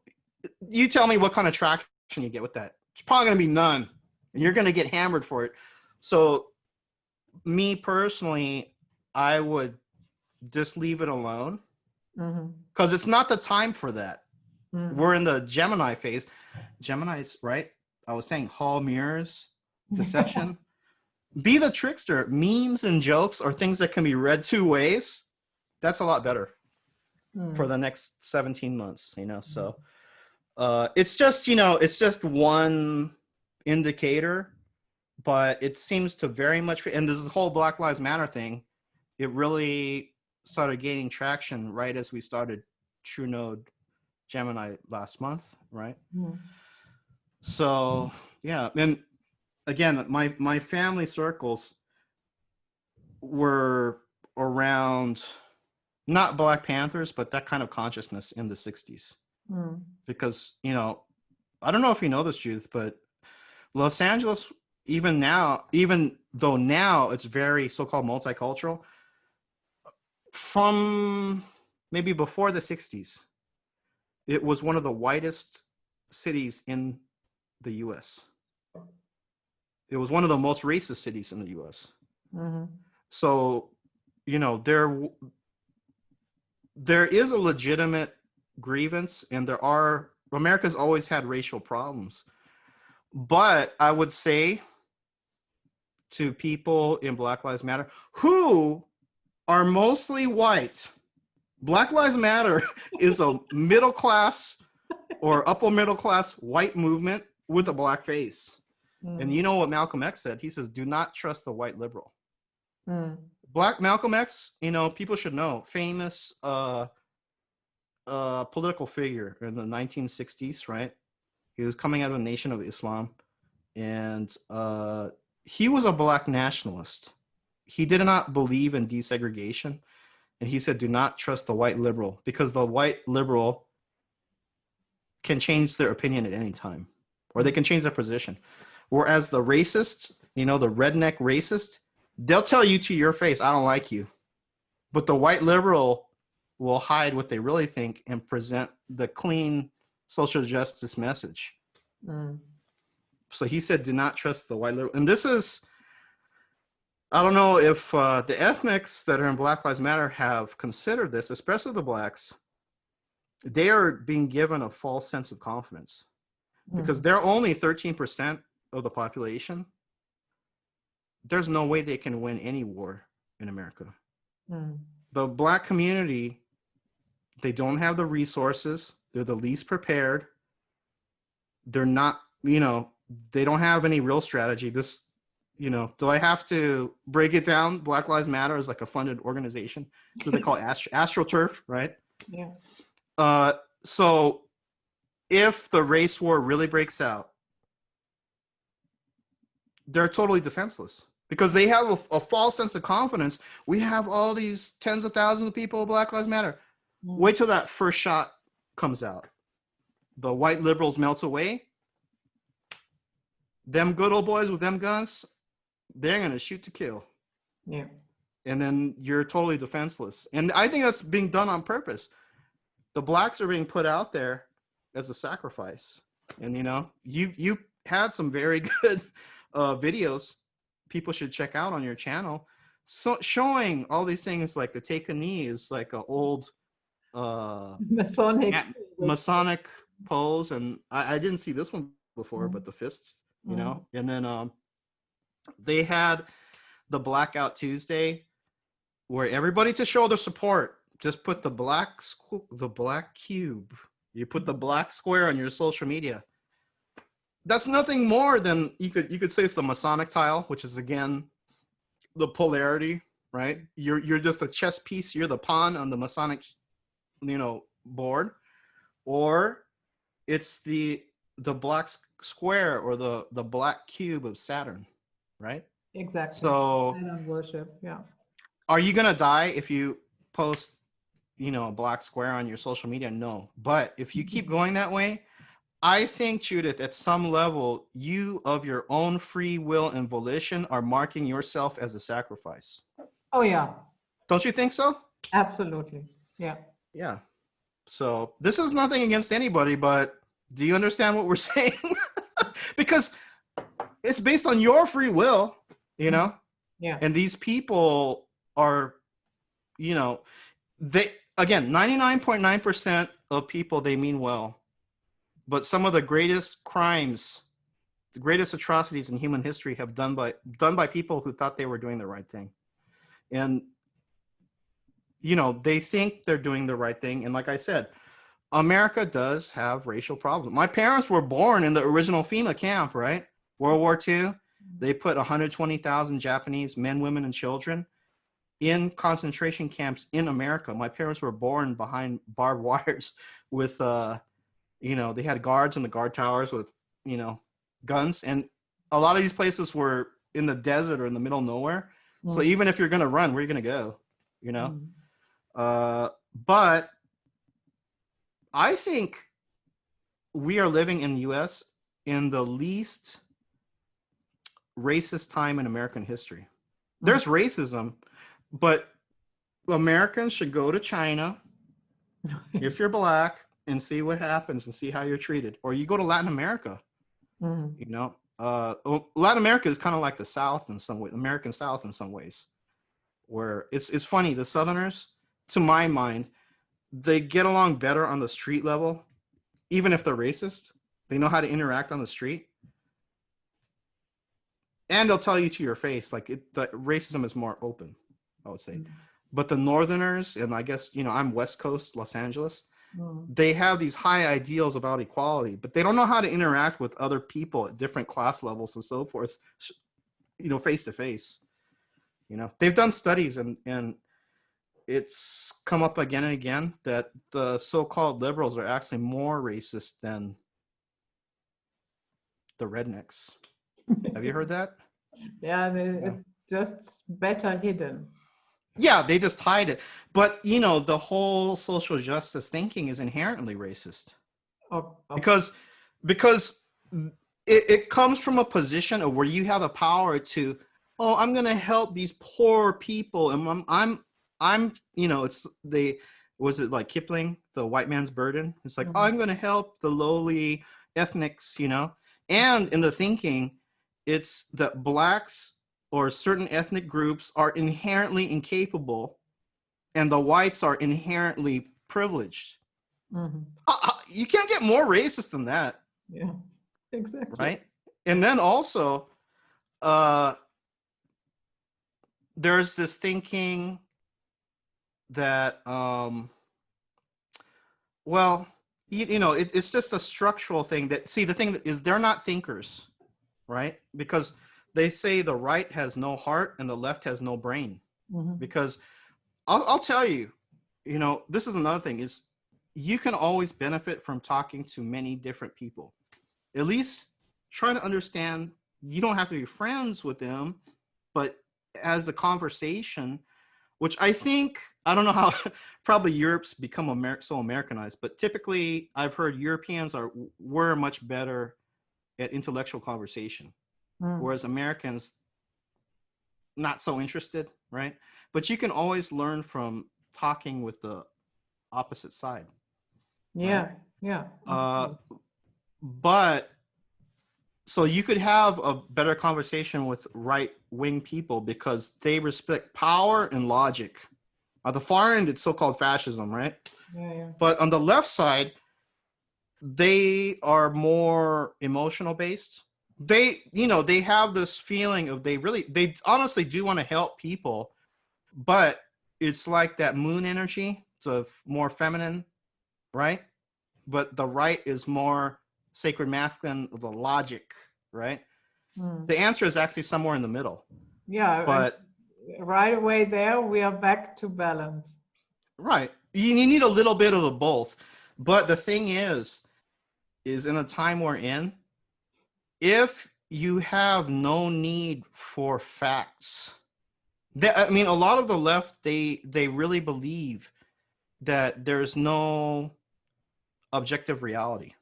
tell me what kind of traction you get with that. It's probably going to be none, and you're going to get hammered for it. So me personally, I would just leave it alone, because it's not the time for that. We're in the Gemini phase. Gemini's, right? I was saying hall mirrors, deception. Be the trickster. Memes and jokes are things that can be read two ways. That's a lot better for the next 17 months, So it's just one indicator, but it seems to very much, and this whole Black Lives Matter thing, it really started gaining traction right as we started True Node Gemini last month, right? So yeah, and again, my family circles were around not Black Panthers, but that kind of consciousness in the 60s. Because I don't know if you know this, Judith, but Los Angeles, even though now it's very so-called multicultural, from maybe before the 60s, it was one of the whitest cities in the U.S. It was one of the most racist cities in the U.S. So, there is a legitimate grievance, and America's always had racial problems. But I would say to people in Black Lives Matter who are mostly white, Black Lives Matter is a middle class or upper middle class white movement with a black face. And you know what Malcolm X said? He says, do not trust the white liberal. Malcolm X, people should know, famous political figure in the 1960s, right? He was coming out of a Nation of Islam, and he was a black nationalist. He did not believe in desegregation. And he said, do not trust the white liberal, because the white liberal can change their opinion at any time, or they can change their position. Whereas the racist, the redneck racist, they'll tell you to your face, I don't like you. But the white liberal will hide what they really think and present the clean social justice message. So he said, do not trust the white liberal. And this is, I don't know if the ethnics that are in Black Lives Matter have considered this, especially the blacks. They are being given a false sense of confidence because they're only 13% of the population. There's no way they can win any war in America. The black community, they don't have the resources. They're the least prepared. They're not, you know, they don't have any real strategy. This, you know, do I have to break it down? Black Lives Matter is like a funded organization. That's what they call AstroTurf, right? Yeah. So if the race war really breaks out, they're totally defenseless because they have a false sense of confidence. We have all these tens of thousands of people, Black Lives Matter. Wait till that first shot comes out. The white liberals melt away. Them good old boys with them guns, they're going to shoot to kill. Yeah. And then you're totally defenseless. And I think that's being done on purpose. The blacks are being put out there as a sacrifice. And, you know, you had some very good videos people should check out on your channel. So showing all these things like the take a knee is like an old Masonic pose. And I didn't see this one before, but the fists, you know, and then they had the Blackout Tuesday where everybody to show their support just put the black cube. You put the black square on your social media. That's nothing more than you could say it's the Masonic tile, which is again the polarity, right? You're just a chess piece. You're the pawn on the Masonic, you know, board, or it's the black square or the black cube of Saturn, right? Exactly. So Saturn worship, yeah. Are you gonna die if you post, you know, a black square on your social media? No. But if you keep going that way, I think, Judith, at some level, you of your own free will and volition are marking yourself as a sacrifice. Oh yeah. Don't you think so? Absolutely. Yeah. Yeah. So this is nothing against anybody, but do you understand what we're saying? Because it's based on your free will, you know? Yeah. And these people are, you know, they, again, 99.9% of people, they mean well. But some of the greatest crimes, the greatest atrocities in human history have done by people who thought they were doing the right thing. And, you know, they think they're doing the right thing. And like I said, America does have racial problems. My parents were born in the original FEMA camp, right? World War II. They put 120,000 Japanese men, women, and children in concentration camps in America. My parents were born behind barbed wires with, you know, they had guards in the guard towers with, you know, guns. And a lot of these places were in the desert or in the middle of nowhere. So even if you're going to run, where are you going to go? You know? But I think we are living in the US in the least racist time in American history. There's racism, but Americans should go to China if you're black and see what happens and see how you're treated. Or you go to Latin America. You know, Latin America is kind of like the South in some way, American South in some ways, where it's funny. The Southerners, to my mind, they get along better on the street level, even if they're racist. They know how to interact on the street. And they'll tell you to your face, like the racism is more open, I would say. But the Northerners, and I guess, you know, I'm West Coast, Los Angeles, they have these high ideals about equality, but they don't know how to interact with other people at different class levels and so forth, you know, face to face. You know, they've done studies and it's come up again and again that the so-called liberals are actually more racist than the rednecks. Have you heard that? Yeah, it's just better hidden. Yeah, they just hide it. But, you know, the whole social justice thinking is inherently racist. Because it comes from a position of where you have the power to, oh, I'm going to help these poor people. And I'm, you know, was it like Kipling, The White Man's Burden? It's like, oh, I'm going to help the lowly ethnics, you know, And in the thinking, it's that blacks or certain ethnic groups are inherently incapable and the whites are inherently privileged. Mm-hmm. You can't get more racist than that. Yeah, exactly. Right. And then also, there's this thinking that, well, it's just a structural thing that, see, the thing that is, they're not thinkers, right? Because they say the right has no heart and the left has no brain. Mm-hmm. Because I'll tell you, this is another thing, is you can always benefit from talking to many different people. At least try to understand. You don't have to be friends with them, but as a conversation, which I think, I don't know how, probably Europe's become so Americanized, but typically I've heard Europeans were much better at intellectual conversation, whereas Americans, not so interested, right? But you can always learn from talking with the opposite side. Yeah, right? yeah. But so you could have a better conversation with right-wing people because they respect power and logic. At the far end, it's so-called fascism, right? Yeah. But on the left side, they are more emotional based. They have this feeling of they honestly do want to help people, but it's like that moon energy, the more feminine, right? But the right is more sacred masculine, the logic, right? The answer is actually somewhere in the middle. Yeah, but right away there, we are back to balance. Right. You need a little bit of the both. But the thing is in a time we're in, if you have no need for facts, a lot of the left, they really believe that there's no objective reality.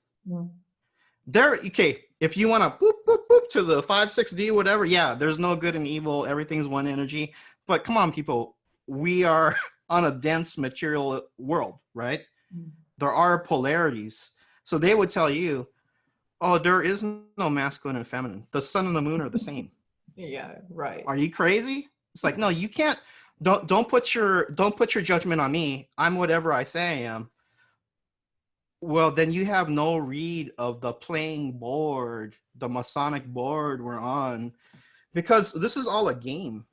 Okay, if you want to boop, boop, boop to the 5-6D, whatever, yeah, there's no good and evil. Everything's one energy. But come on, people, we are on a dense material world, right? There are polarities. So they would tell you, oh, there is no masculine and feminine. The sun and the moon are the same. Yeah, right. Are you crazy? It's like, no, you can't. Don't put your judgment on me. I'm whatever I say I am. Well, then you have no read of the playing board, the Masonic board we're on, because this is all a game,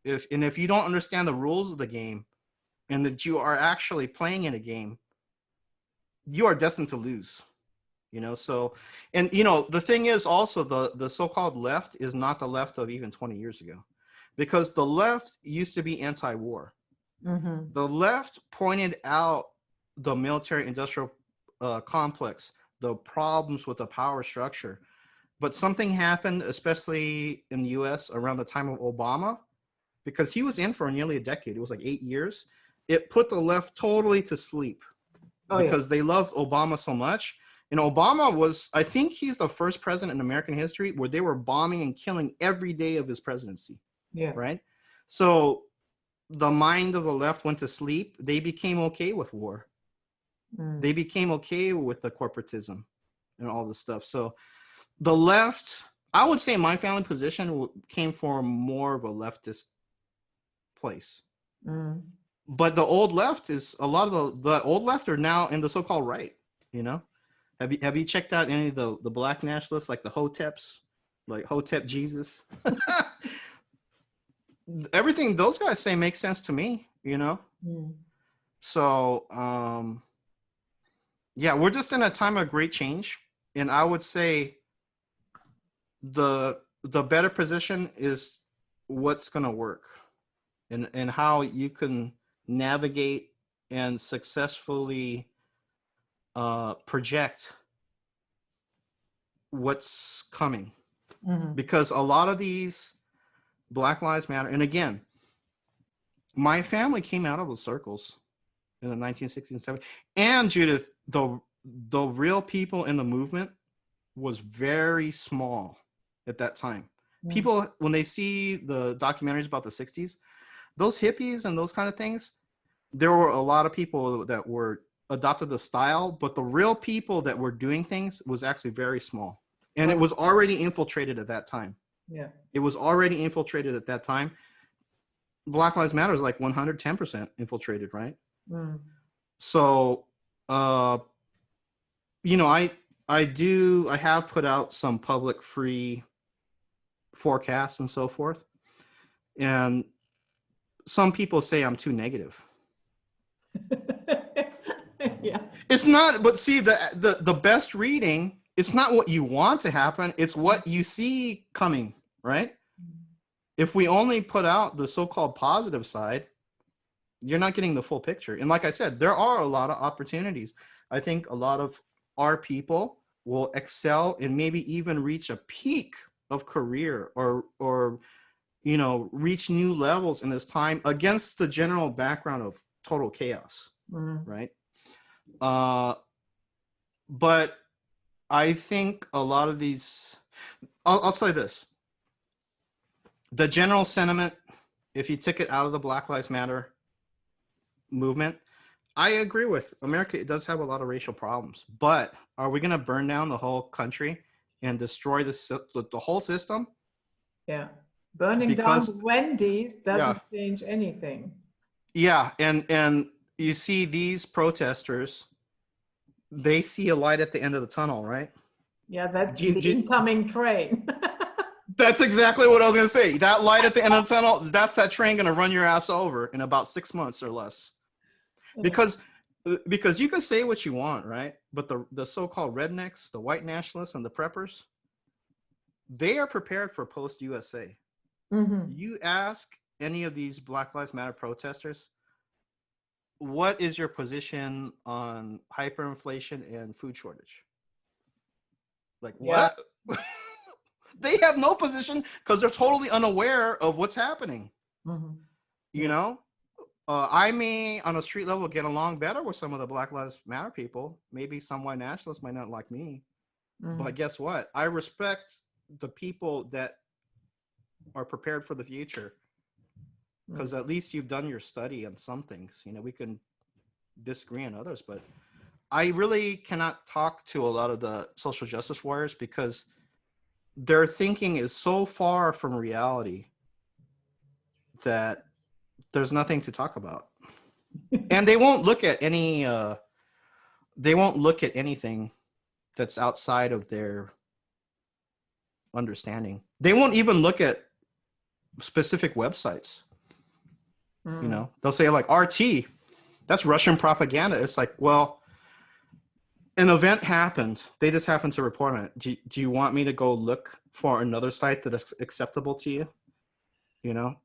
If you don't understand the rules of the game, and that you are actually playing in a game, you are destined to lose. So, and the thing is also the so-called left is not the left of even 20 years ago, because the left used to be anti-war. The left pointed out the military-industrial complex, the problems with the power structure. But something happened, especially in the US around the time of Obama, because he was in for nearly a decade. It was like 8 years. It put the left totally to sleep because they loved Obama so much. And Obama was, I think he's the first president in American history where they were bombing and killing every day of his presidency. Yeah. Right? So the mind of the left went to sleep. They became okay with war. They became okay with the corporatism and all this stuff. So the left, I would say my family position came from more of a leftist place. But the old left is, a lot of the old left are now in the so-called right. Have you checked out any of the black nationalists, like the Hoteps, like Hotep Jesus? Everything those guys say makes sense to me, So yeah, we're just in a time of great change, and I would say the better position is what's going to work, and how you can navigate and successfully project what's coming. Because a lot of these Black Lives Matter, and again, my family came out of those circles in the 1960s and 70s. And Judith, the real people in the movement was very small at that time. People, when they see the documentaries about the 60s, those hippies and those kind of things, there were a lot of people that were adopted the style, but the real people that were doing things was actually very small. And it was already infiltrated at that time. Yeah. It was already infiltrated at that time. Black Lives Matter is like 110% infiltrated, right? Mm. So, you know, I have put out some public free forecasts and so forth. And some people say I'm too negative. Yeah. It's not, but see, the best reading, it's not what you want to happen, it's what you see coming, right? If we only put out the so-called positive side, you're not getting the full picture. And like I said, there are a lot of opportunities. I think a lot of our people will excel and maybe even reach a peak of career or you know, reach new levels in this time against the general background of total chaos, right? But I think a lot of these, I'll say this, the general sentiment, if you took it out of the Black Lives Matter movement, I agree with America. It does have a lot of racial problems, but are we going to burn down the whole country and destroy the whole system? Yeah. Burning down the Wendy's doesn't change anything. Yeah. And you see these protesters, they see a light at the end of the tunnel, right? Yeah, that's the incoming train. That's exactly what I was going to say. That light at the end of the tunnel, that's that train going to run your ass over in about 6 months or less. Because you can say what you want, right? But the so-called rednecks, the white nationalists, and the preppers, they are prepared for post-USA. You ask any of these Black Lives Matter protesters, what is your position on hyperinflation and food shortage? Like, what? They have no position because they're totally unaware of what's happening. You know, I may on a street level get along better with some of the Black Lives Matter people. Maybe some white nationalists might not like me, but guess what? I respect the people that are prepared for the future because at least you've done your study on some things. You know, we can disagree on others, but I really cannot talk to a lot of the social justice warriors because their thinking is so far from reality that there's nothing to talk about. And they won't look at any anything that's outside of their understanding. They won't even look at specific websites. You know, they'll say like RT, that's Russian propaganda. It's like, well, an event happened. They just happened to report on it. Do you want me to go look for another site that is acceptable to you? You know?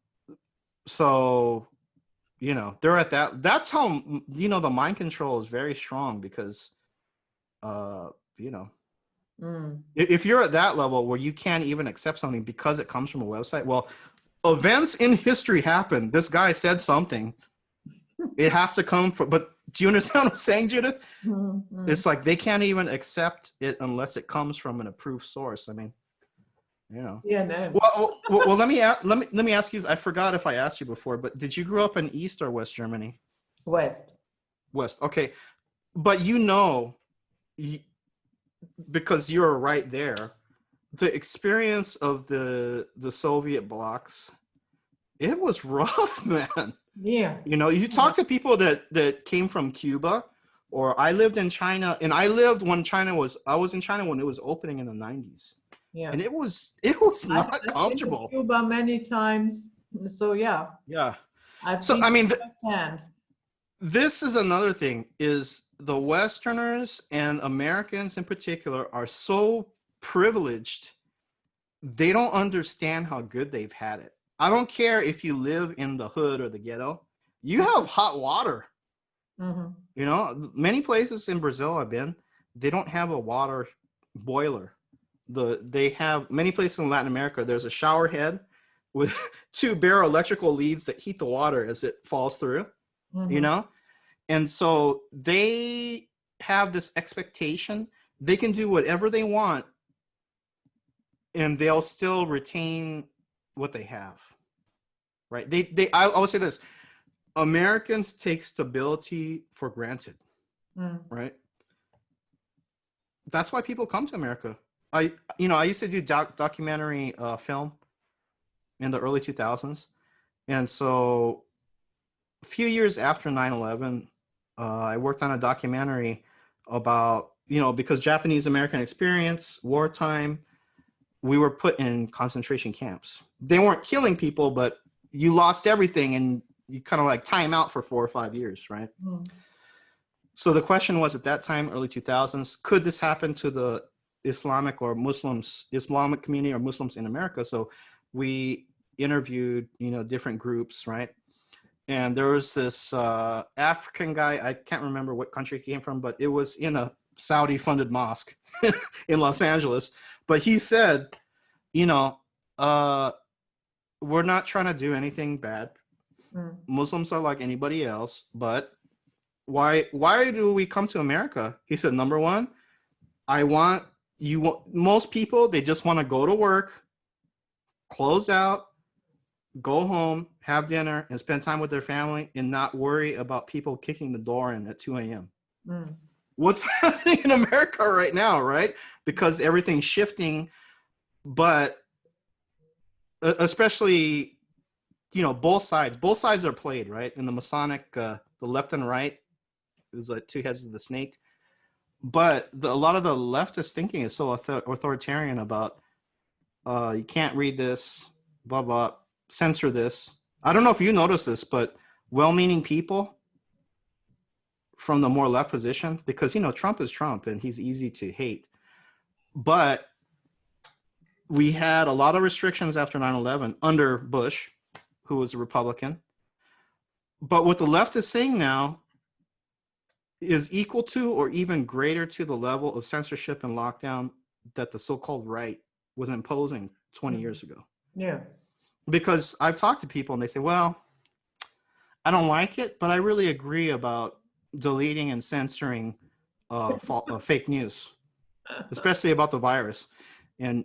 So, you know, they're at that. That's how, you know, the mind control is very strong because, you know, if you're at that level where you can't even accept something because it comes from a website, well, events in history happen. This guy said something. It has to come from, but do you understand what I'm saying, Judith? It's like they can't even accept it unless it comes from an approved source. I mean, you know. Yeah, no. Well, let me ask you. I forgot if I asked you before, but did you grow up in East or West Germany? West. West. Okay, but you know, because you're right there, the experience of the Soviet blocs, it was rough, man. Yeah. You know, you talk to people that came from Cuba, or I lived in China, and I was in China when it was opening in the 90s. Yeah. And it was not comfortable. I've been to Cuba many times. So yeah. Yeah. I mean, this is another thing is the Westerners and Americans in particular are so privileged. They don't understand how good they've had it. I don't care if you live in the hood or the ghetto. You have hot water. You know, many places in Brazil I've been, they don't have a water boiler. They have many places in Latin America. There's a shower head with 2 bare electrical leads that heat the water as it falls through. You know, and so they have this expectation they can do whatever they want, and they'll still retain what they have. Right? I would say this: Americans take stability for granted. Right? That's why people come to America. I used to do documentary film in the early 2000s. And so a few years after 9/11, I worked on a documentary about, because Japanese American experience, wartime, we were put in concentration camps. They weren't killing people, but you lost everything and you kind of like time out for 4 or 5 years, right? Mm. So the question was at that time, early 2000s, could this happen to the Islamic community or Muslims in America? So we interviewed, different groups, right? And there was this African guy, I can't remember what country he came from, but it was in a Saudi-funded mosque in Los Angeles. But he said, we're not trying to do anything bad. Muslims are like anybody else, but why do we come to America? He said, number one, most people, they just want to go to work, close out, go home, have dinner, and spend time with their family and not worry about people kicking the door in at 2 a.m. What's happening in America right now, right? Because everything's shifting, but especially, both sides are played, right? In the Masonic, the left and right is like two heads of the snake. But a lot of the leftist thinking is so authoritarian about, you can't read this, blah, blah, censor this. I don't know if you notice this, but well-meaning people from the more left position, because, Trump is Trump and he's easy to hate. But we had a lot of restrictions after 9/11 under Bush, who was a Republican. But what the left is saying now is equal to or even greater to the level of censorship and lockdown that the so-called right was imposing 20 years ago. Yeah. Because I've talked to people and they say, well, I don't like it, but I really agree about deleting and censoring fake news, especially about the virus. And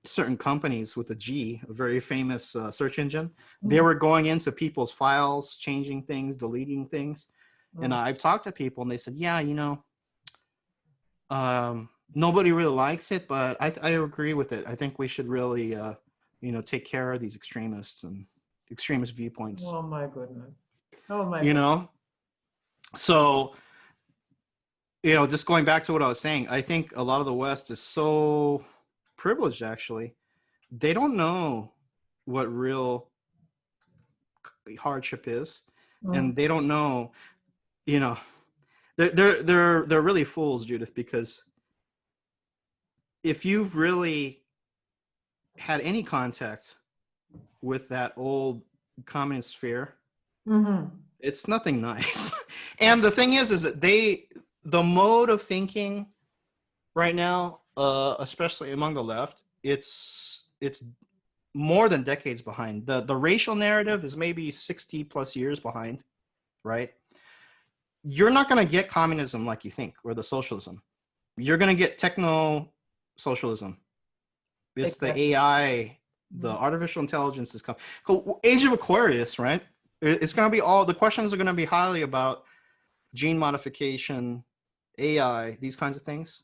certain companies with a G, a very famous search engine, they were going into people's files, changing things, deleting things. And I've talked to people and they said, yeah, nobody really likes it, but I agree with it. I think we should really, take care of these extremists and extremist viewpoints. Oh my goodness. Oh my goodness. So, just going back to what I was saying, I think a lot of the West is so privileged, actually. They don't know what real hardship is. And they don't know, they're really fools, Judith, because if you've really had any contact with that old communist sphere, it's nothing nice. And the thing is that the mode of thinking right now, especially among the left, it's more than decades behind. The racial narrative is maybe 60 plus years behind, right? You're not going to get communism like you think, or the socialism. You're going to get techno socialism. It's exactly. The AI, the artificial intelligence is coming. Age of Aquarius, right? It's going to be the questions are going to be highly about gene modification, AI, these kinds of things.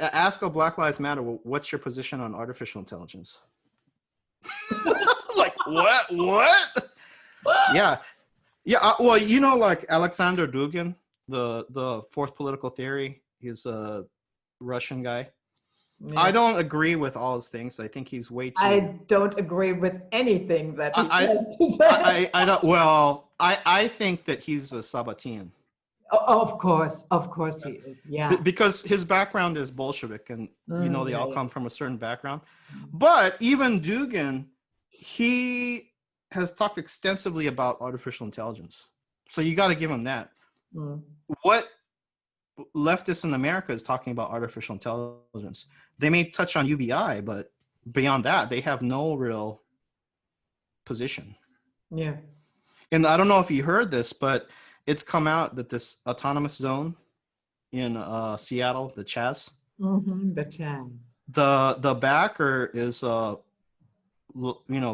Ask a Black Lives Matter, what's your position on artificial intelligence? Like, what? Yeah. Well, like Alexander Dugin, the fourth political theory, he's a Russian guy. Yeah. I don't agree with all his things. I think he's way too. I don't agree with anything that he has to say. I don't. Well, I think that he's a Sabbatean. Oh, of course he is. Yeah. Because his background is Bolshevik, and they all come from a certain background. But even Dugin, he has talked extensively about artificial intelligence. So you got to give him that. What leftists in America is talking about artificial intelligence. They may touch on UBI, but beyond that, they have no real position. Yeah. And I don't know if you heard this, but it's come out that this autonomous zone in Seattle, the Chaz. The Chaz. The backer is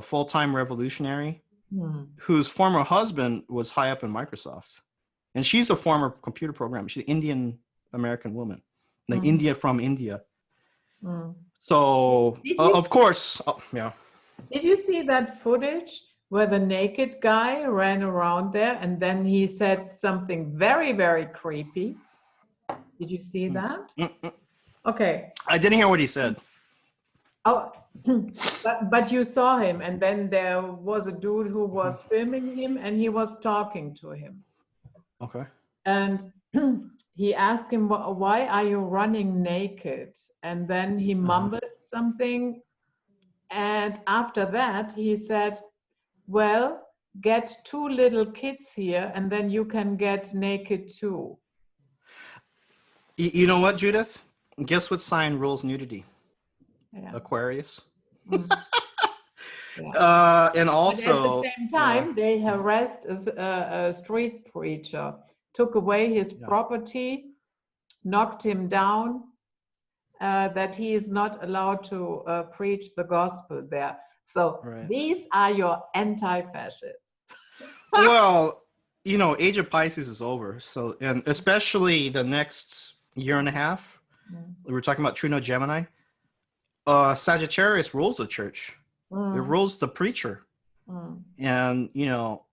full-time revolutionary whose former husband was high up in Microsoft. And she's a former computer programmer. She's an Indian American woman. like India from India. Mm. So of course, yeah. Did you see that footage where the naked guy ran around there and then he said something very, very creepy? Did you see that? Okay. I didn't hear what he said. Oh, but you saw him, and then there was a dude who was filming him, and he was talking to him. Okay. And he asked him, "Why are you running naked?" And then he mumbled something. And after that, he said, "Well, get 2 little kids here, and then you can get naked too." You know what, Judith? Guess what sign rules nudity? Yeah. Aquarius. Yeah. And also, at the same time, they harassed a street preacher, took away his property, knocked him down, that he is not allowed to preach the gospel there. So these are your anti-fascists. Well, you know, Age of Pisces is over. So, and especially the next year and a half, we were talking about True North Gemini. Sagittarius rules the church. It rules the preacher. And, you know,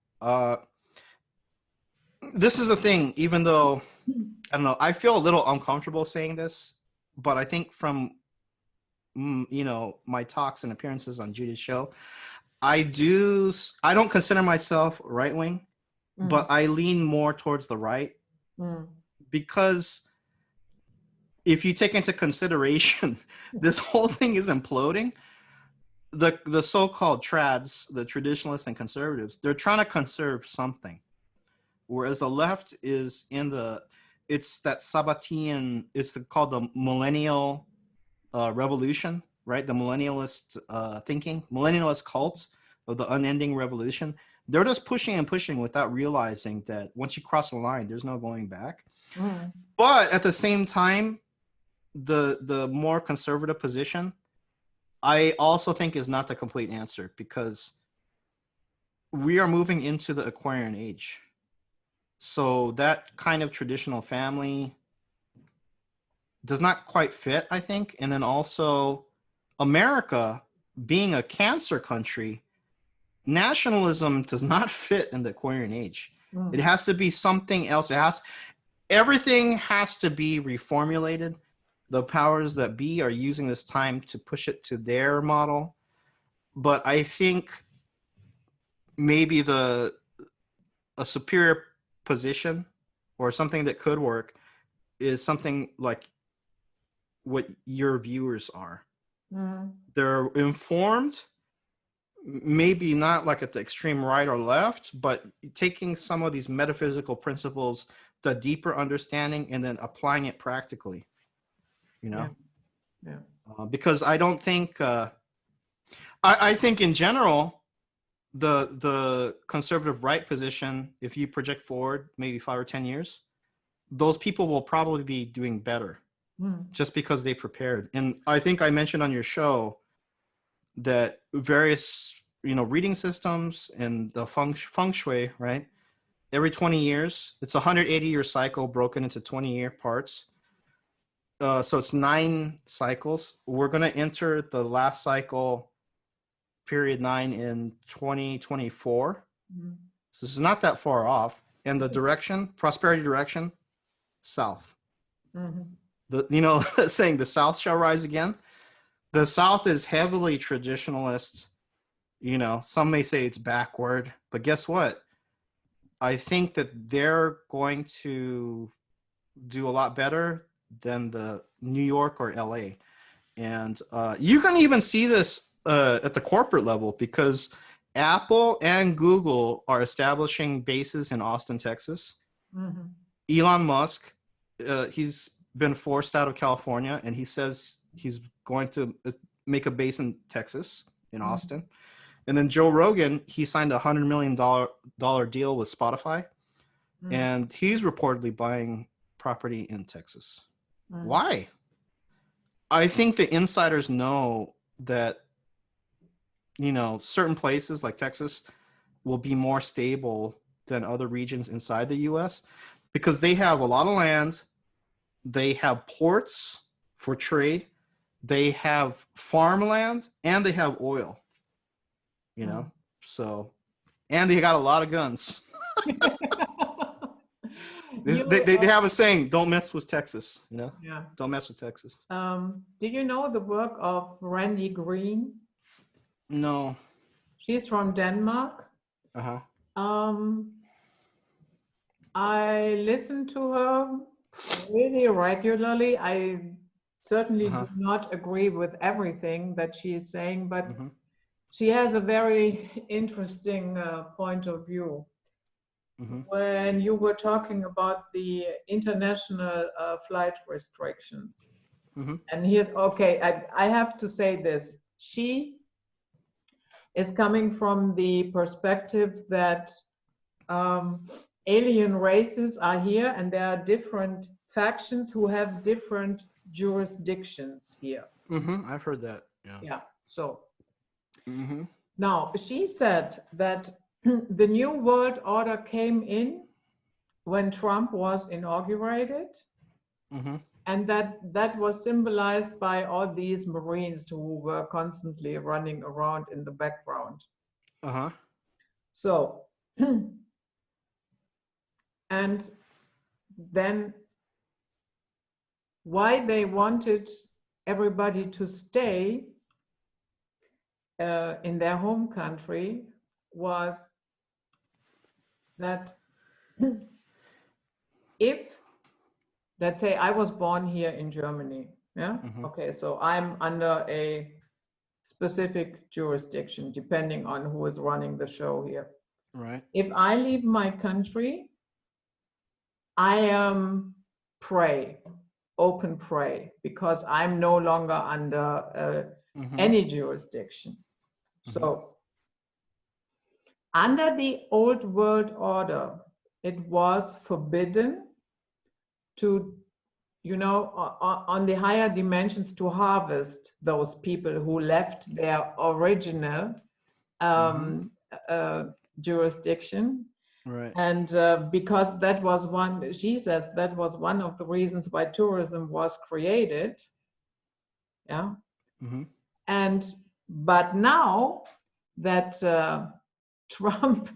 this is the thing, even though, I don't know, I feel a little uncomfortable saying this, but I think from, you know, my talks and appearances on Judith's show, I don't consider myself right-wing, but I lean more towards the right because if you take into consideration, this whole thing is imploding. The so-called trads, the traditionalists and conservatives, they're trying to conserve something. Whereas the left is it's that Sabbatian, it's called the millennial revolution, right? The millennialist thinking, millennialist cult of the unending revolution. They're just pushing and pushing without realizing that once you cross the line, there's no going back. But at the same time, the more conservative position, I also think is not the complete answer because we are moving into the Aquarian Age. So that kind of traditional family does not quite fit, I think. And then also America being a Cancer country, nationalism does not fit in the Aquarian Age. It has to be something else. Everything has to be reformulated. The powers that be are using this time to push it to their model. But I think maybe a superior position or something that could work is something like what your viewers are. They're informed, maybe not like at the extreme right or left, but taking some of these metaphysical principles, the deeper understanding, and then applying it practically, you know? Because I don't think, I think in general, the conservative right position, if you project forward maybe 5 or 10 years, those people will probably be doing better just because they prepared. And I think I mentioned on your show that various, you know, reading systems and the feng shui, right? Every 20 years, it's a 180-year cycle broken into 20-year parts. So it's 9 cycles. We're going to enter the last cycle, period 9, in 2024. So this is not that far off. And the direction, prosperity direction, south. You know, saying the South shall rise again. The South is heavily traditionalist. You know, some may say it's backward, but guess what? I think that they're going to do a lot better than the New York or LA. And you can even see this at the corporate level because Apple and Google are establishing bases in Austin, Texas. Elon Musk, he's been forced out of California, and he says he's going to make a base in Texas, in Austin. And then Joe Rogan, he signed a $100 million deal with Spotify, and he's reportedly buying property in Texas. Why? I think the insiders know that, you know, certain places like Texas will be more stable than other regions inside the U.S. because they have a lot of land. they have ports for trade, they have farmland, and they have oil. You know, so, and they got a lot of guns. They have a saying, "Don't mess with Texas." You know, yeah. Don't mess with Texas. Did you know the work of Randy Green? No. She's from Denmark. I listen to her really regularly. I certainly do not agree with everything that she is saying, but she has a very interesting point of view. When you were talking about the international flight restrictions, and here, okay, I have to say this. She is coming from the perspective that alien races are here and there are different factions who have different jurisdictions here. I've heard that. Yeah. So now she said that the new world order came in when Trump was inaugurated, and that was symbolized by all these Marines who were constantly running around in the background. So, and then why they wanted everybody to stay in their home country was that if, let's say I was born here in Germany, yeah? Okay, so I'm under a specific jurisdiction, depending on who is running the show here. Right. If I leave my country, I am prey, open prey, because I'm no longer under any jurisdiction. So under the old world order, it was forbidden to, you know, on the higher dimensions, to harvest those people who left their original jurisdiction. Right. And because that was one, she says that was one of the reasons why tourism was created. Yeah. And but now that Trump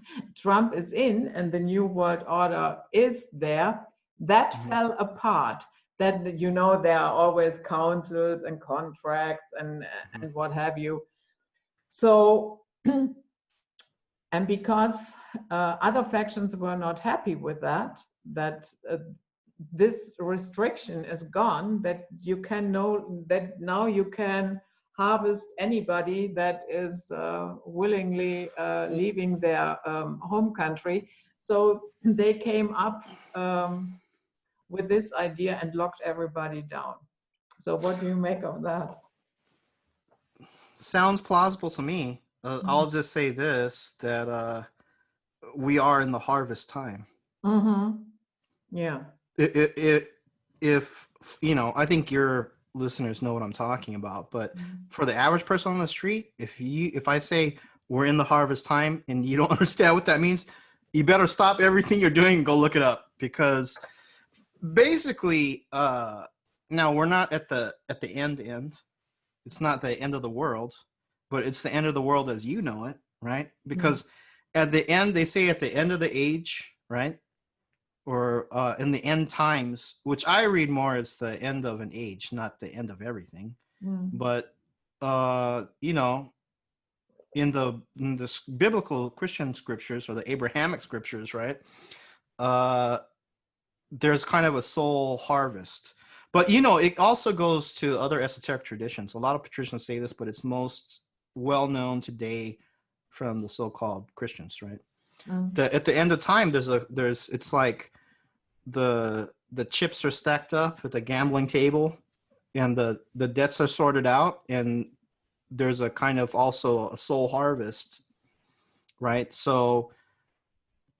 is in and the new world order is there, that fell apart. That, you know, there are always councils and contracts and what have you. So and because other factions were not happy with that this restriction is gone, that you can know that now you can harvest anybody that is willingly leaving their home country. So they came up with this idea and locked everybody down. So what do you make of that? Sounds plausible to me. I'll just say this, that we are in the harvest time. Yeah. If you know, I think your listeners know what I'm talking about, but for the average person on the street, if I say we're in the harvest time and you don't understand what that means, you better stop everything you're doing and go look it up, because basically now we're not at the end. It's not the end of the world, but it's the end of the world as you know it, right? Because at the end, they say at the end of the age, right? Or in the end times, which I read more as the end of an age, not the end of everything. But you know, in the biblical Christian scriptures or the Abrahamic scriptures, right? There's kind of a soul harvest. But, you know, it also goes to other esoteric traditions. A lot of patricians say this, but it's most well known today from the so-called Christians, right? At the end of time, it's like the chips are stacked up at the gambling table, and the debts are sorted out, and there's a kind of also a soul harvest, right? So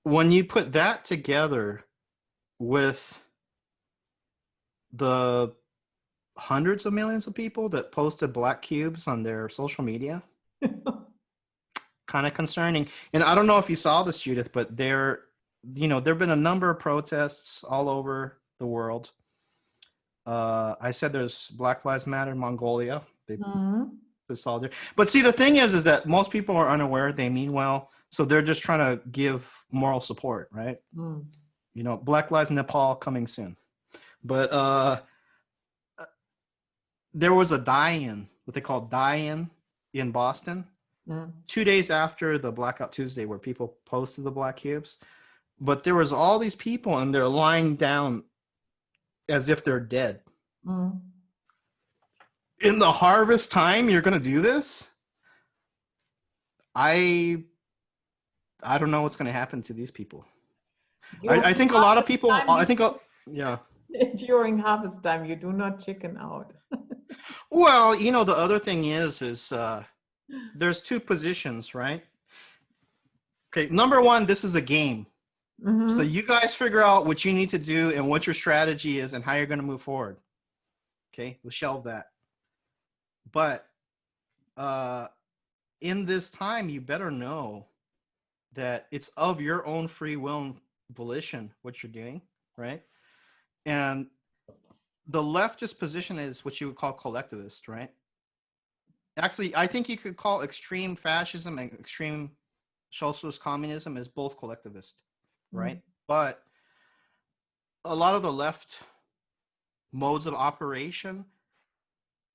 when you put that together with the hundreds of millions of people that posted black cubes on their social media, kind of concerning. And I don't know if you saw this, Judith, but there have been a number of protests all over the world I said there's Black Lives Matter, Mongolia. They Mm-hmm. solidarity. But see, the thing is that most people are unaware. They mean well, so they're just trying to give moral support, right? Mm. You know, Black Lives Nepal coming soon. But there was a die-in, what they call die-in in Boston, 2 days after the Blackout Tuesday, where people posted the black cubes. But there was all these people, and they're lying down as if they're dead. Mm. In the harvest time, you're going to do this? I don't know what's going to happen to these people. I think a lot of people, yeah. During harvest time, you do not chicken out. Well, you know, the other thing is there's two positions, right? Okay, number one, this is a game. Mm-hmm. So you guys figure out what you need to do and what your strategy is and how you're going to move forward. Okay, we'll shelve that. But in this time, you better know that it's of your own free will and volition what you're doing, right? And the leftist position is what you would call collectivist, right? Actually, I think you could call extreme fascism and extreme socialist communism as both collectivist, right? But a lot of the left modes of operation,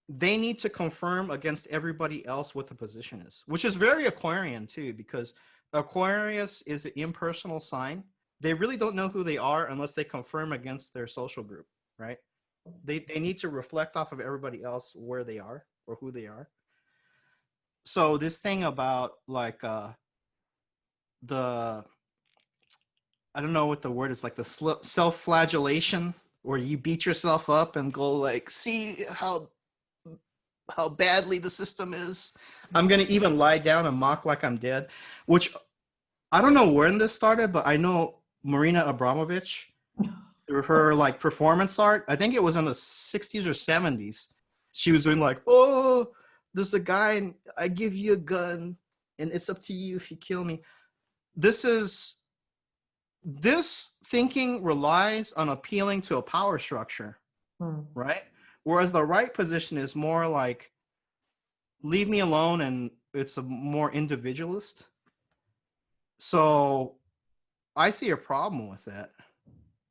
they need to confirm against everybody else what the position is, which is very Aquarian too, because Aquarius is an impersonal sign. They really don't know who they are unless they confirm against their social group, right? They need to reflect off of everybody else where they are or who they are. So this thing about like the, I don't know what the word is, like the self-flagellation, where you beat yourself up and go like, see how badly the system is. I'm going to even lie down and mock like I'm dead, which I don't know when this started, but I know Marina Abramovich, through her like performance art, I think it was in the 60s or 70s, she was doing like, oh, there's a guy and I give you a gun and it's up to you if you kill me. This thinking relies on appealing to a power structure, right? Whereas the right position is more like, leave me alone, and it's a more individualist. So I see a problem with that.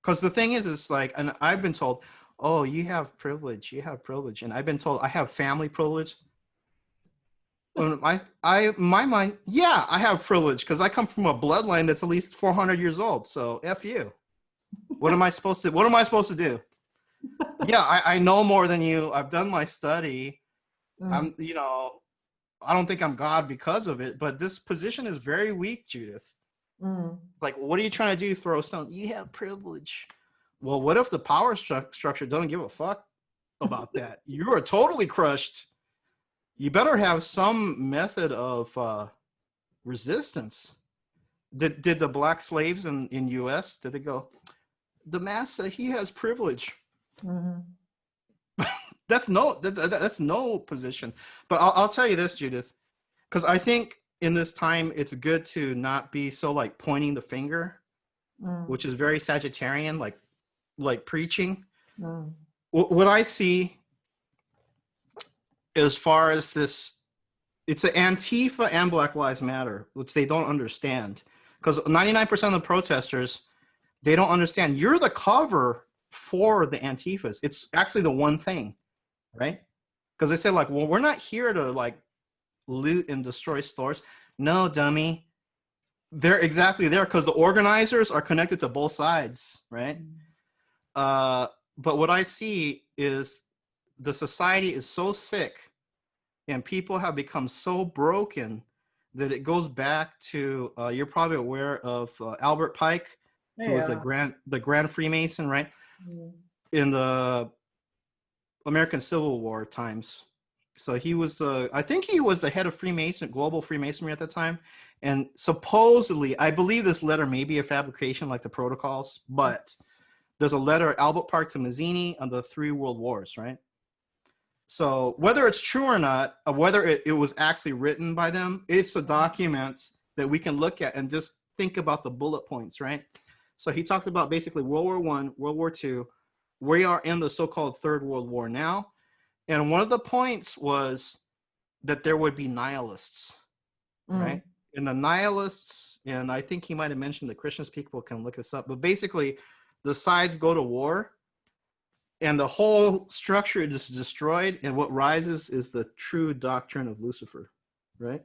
Because the thing is like, and I've been told, oh, you have privilege. And I've been told I have family privilege. When my mind, yeah, I have privilege because I come from a bloodline that's at least 400 years old. So F you. What am I supposed to do? Yeah, I know more than you. I've done my study. I don't think I'm God because of it, but this position is very weak, Judith. Like, what are you trying to do? Throw a stone? You have privilege. Well, what if the power structure doesn't give a fuck about that? You are totally crushed. You better have some method of resistance. Did the black slaves in U.S., did they go, the massa, he has privilege? That's no position. But I'll tell you this, Judith, because I think in this time it's good to not be so like pointing the finger, which is very Sagittarian, like preaching. What I see as far as this, it's an Antifa and Black Lives Matter, which they don't understand, because 99% of the protesters, they don't understand. You're the cover for the Antifas. It's actually the one thing, right? Because they say like, well, we're not here to like loot and destroy stores. No, dummy. They're exactly there because the organizers are connected to both sides, right? But what I see is the society is so sick and people have become so broken that it goes back to, you're probably aware of Albert Pike, who was the Grand Freemason, right? In the American Civil War times. So he was, I think he was the head of global Freemasonry at the time. And supposedly, I believe this letter may be a fabrication like the protocols, but there's a letter, Albert Pike to Mazzini on the 3 World Wars, right? So whether it's true or not, or whether it was actually written by them, it's a document that we can look at and just think about the bullet points, right? So he talked about basically World War I, World War II, we are in the so-called Third World War now. And one of the points was that there would be nihilists, right? And the nihilists, and I think he might have mentioned the Christians, people can look this up, but basically the sides go to war and the whole structure is destroyed, and what rises is the true doctrine of Lucifer, right?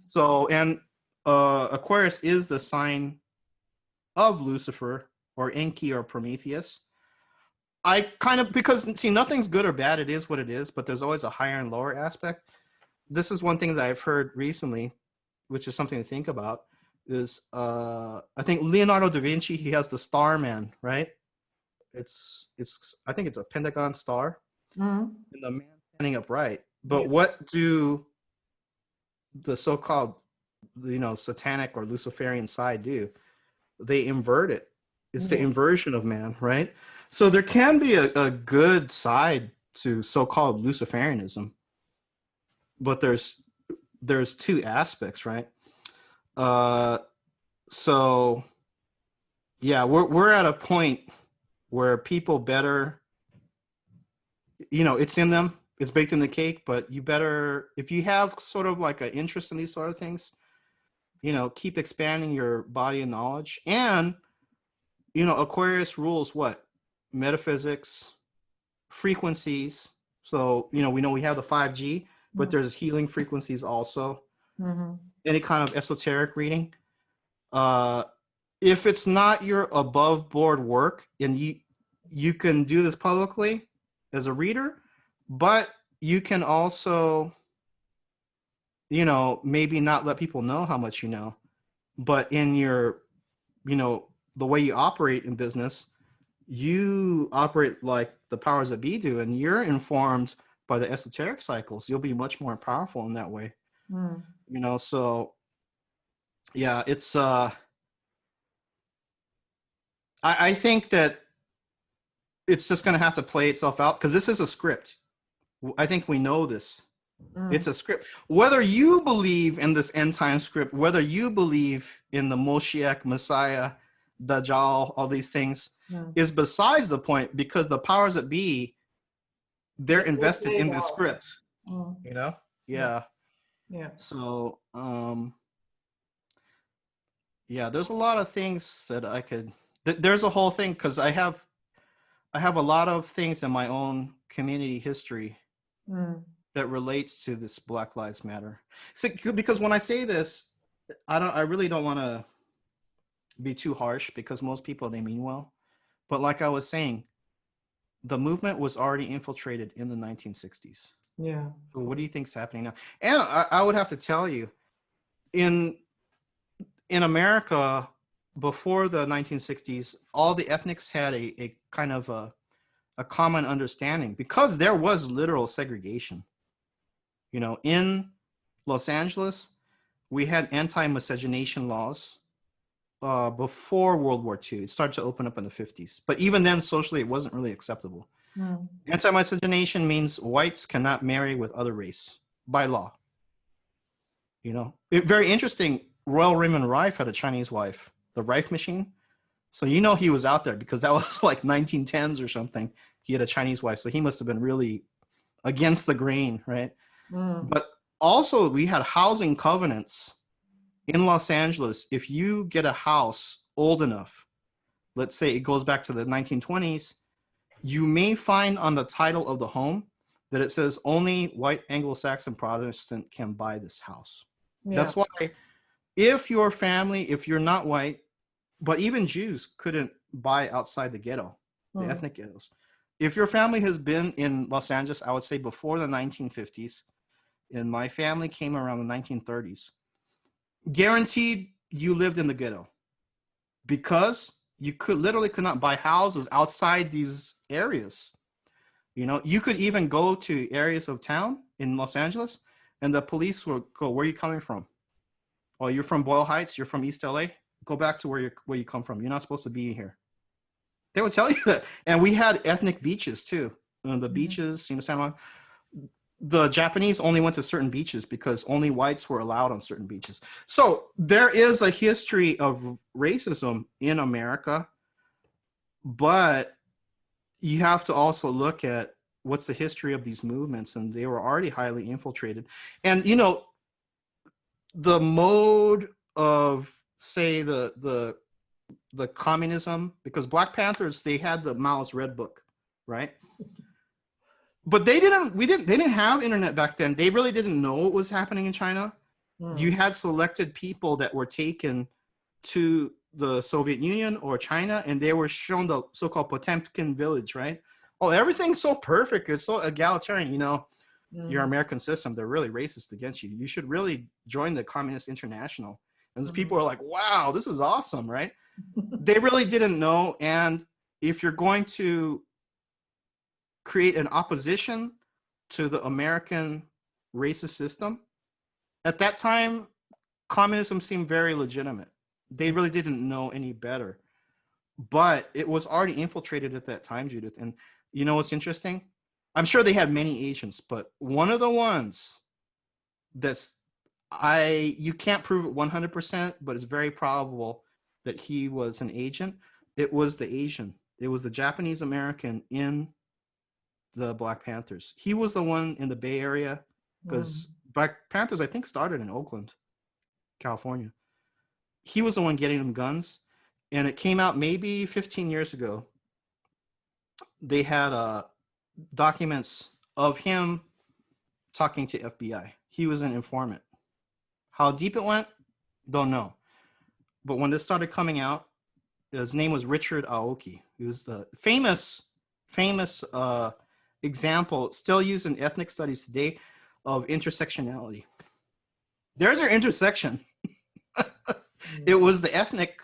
So, and Aquarius is the sign of Lucifer, or Enki, or Prometheus. I kind of, because see, nothing's good or bad, it is what it is, but there's always a higher and lower aspect. This is one thing that I've heard recently, which is something to think about, is I think Leonardo da Vinci, he has the Starman, right? It's I think it's a pentagon star, and the man standing upright. But what do the so-called, satanic or Luciferian side do? They invert it. It's the inversion of man, right? So there can be a good side to so-called Luciferianism, but there's two aspects, right? So yeah, we're at a point where people better, it's in them, it's baked in the cake, but you better, if you have sort of like an interest in these sort of things, keep expanding your body of knowledge. And Aquarius rules what? Metaphysics, frequencies. So we know we have the 5G, but there's healing frequencies also. Any kind of esoteric reading. If it's not your above board work, and you can do this publicly as a reader, but you can also, maybe not let people know how much you know, but in your, the way you operate in business, you operate like the powers that be do, and you're informed by the esoteric cycles. You'll be much more powerful in that way. So yeah, it's I think that it's just going to have to play itself out, because this is a script. I think we know this. It's a script. Whether you believe in this end time script, whether you believe in the Moshiach, Messiah, Dajjal, all these things, is besides the point, because the powers that be, they're invested in this script. Yeah. So yeah, there's a lot of things that I could. There's a whole thing, because I have a lot of things in my own community history that relates to this Black Lives Matter. So, because when I say this, I really don't want to be too harsh, because most people, they mean well. But like I was saying, the movement was already infiltrated in the 1960s. Yeah. So what do you think's happening now? And I would have to tell you, in America, before the 1960s, all the ethnics had a kind of a common understanding, because there was literal segregation. In Los Angeles, we had anti-miscegenation laws before World War II. It started to open up in the 50s. But even then, socially, it wasn't really acceptable. Anti-miscegenation means whites cannot marry with other race by law. Very interesting. Royal Raymond Rife had a Chinese wife, the Rife machine. So he was out there, because that was like 1910s or something. He had a Chinese wife, so he must have been really against the grain, right? But also, we had housing covenants in Los Angeles. If you get a house old enough, let's say it goes back to the 1920s, you may find on the title of the home that it says only white Anglo-Saxon Protestant can buy this house. That's why if you're not white, but even Jews couldn't buy outside the ghetto, the ethnic ghettos. If your family has been in Los Angeles, I would say before the 1950s, and my family came around the 1930s, guaranteed you lived in the ghetto, because you could not buy houses outside these areas. You could even go to areas of town in Los Angeles, and the police will go, "Where are you coming from?" "Oh, you're from Boyle Heights, you're from East LA, go back to where you come from. You're not supposed to be here." They would tell you that. And we had ethnic beaches too. The beaches, San Juan. The Japanese only went to certain beaches because only whites were allowed on certain beaches. So there is a history of racism in America, but you have to also look at what's the history of these movements, and they were already highly infiltrated. And the mode of, say, the communism, because Black Panthers, they had the Mao's Red Book, right? But they didn't have internet back then. They really didn't know what was happening in China. You had selected people that were taken to the Soviet Union or China, and they were shown the so-called Potemkin village, right? Oh, everything's so perfect. It's so egalitarian. Your American system, they're really racist against you. You should really join the Communist International. And those people are like, wow, this is awesome, right? They really didn't know. And if you're going to create an opposition to the American racist system, at that time, communism seemed very legitimate. They really didn't know any better. But it was already infiltrated at that time, Judith. And you know what's interesting? I'm sure they had many agents, but one of the ones you can't prove it 100%, but it's very probable that he was an agent. It was the Asian. It was the Japanese American in the Black Panthers. He was the one in the Bay Area, because Black Panthers, I think, started in Oakland, California. He was the one getting them guns, and it came out maybe 15 years ago. They had documents of him talking to FBI. He was an informant. How deep it went, don't know. But when this started coming out, his name was Richard Aoki. He was the famous example, still used in ethnic studies today, of intersectionality. There's our intersection. It was the ethnic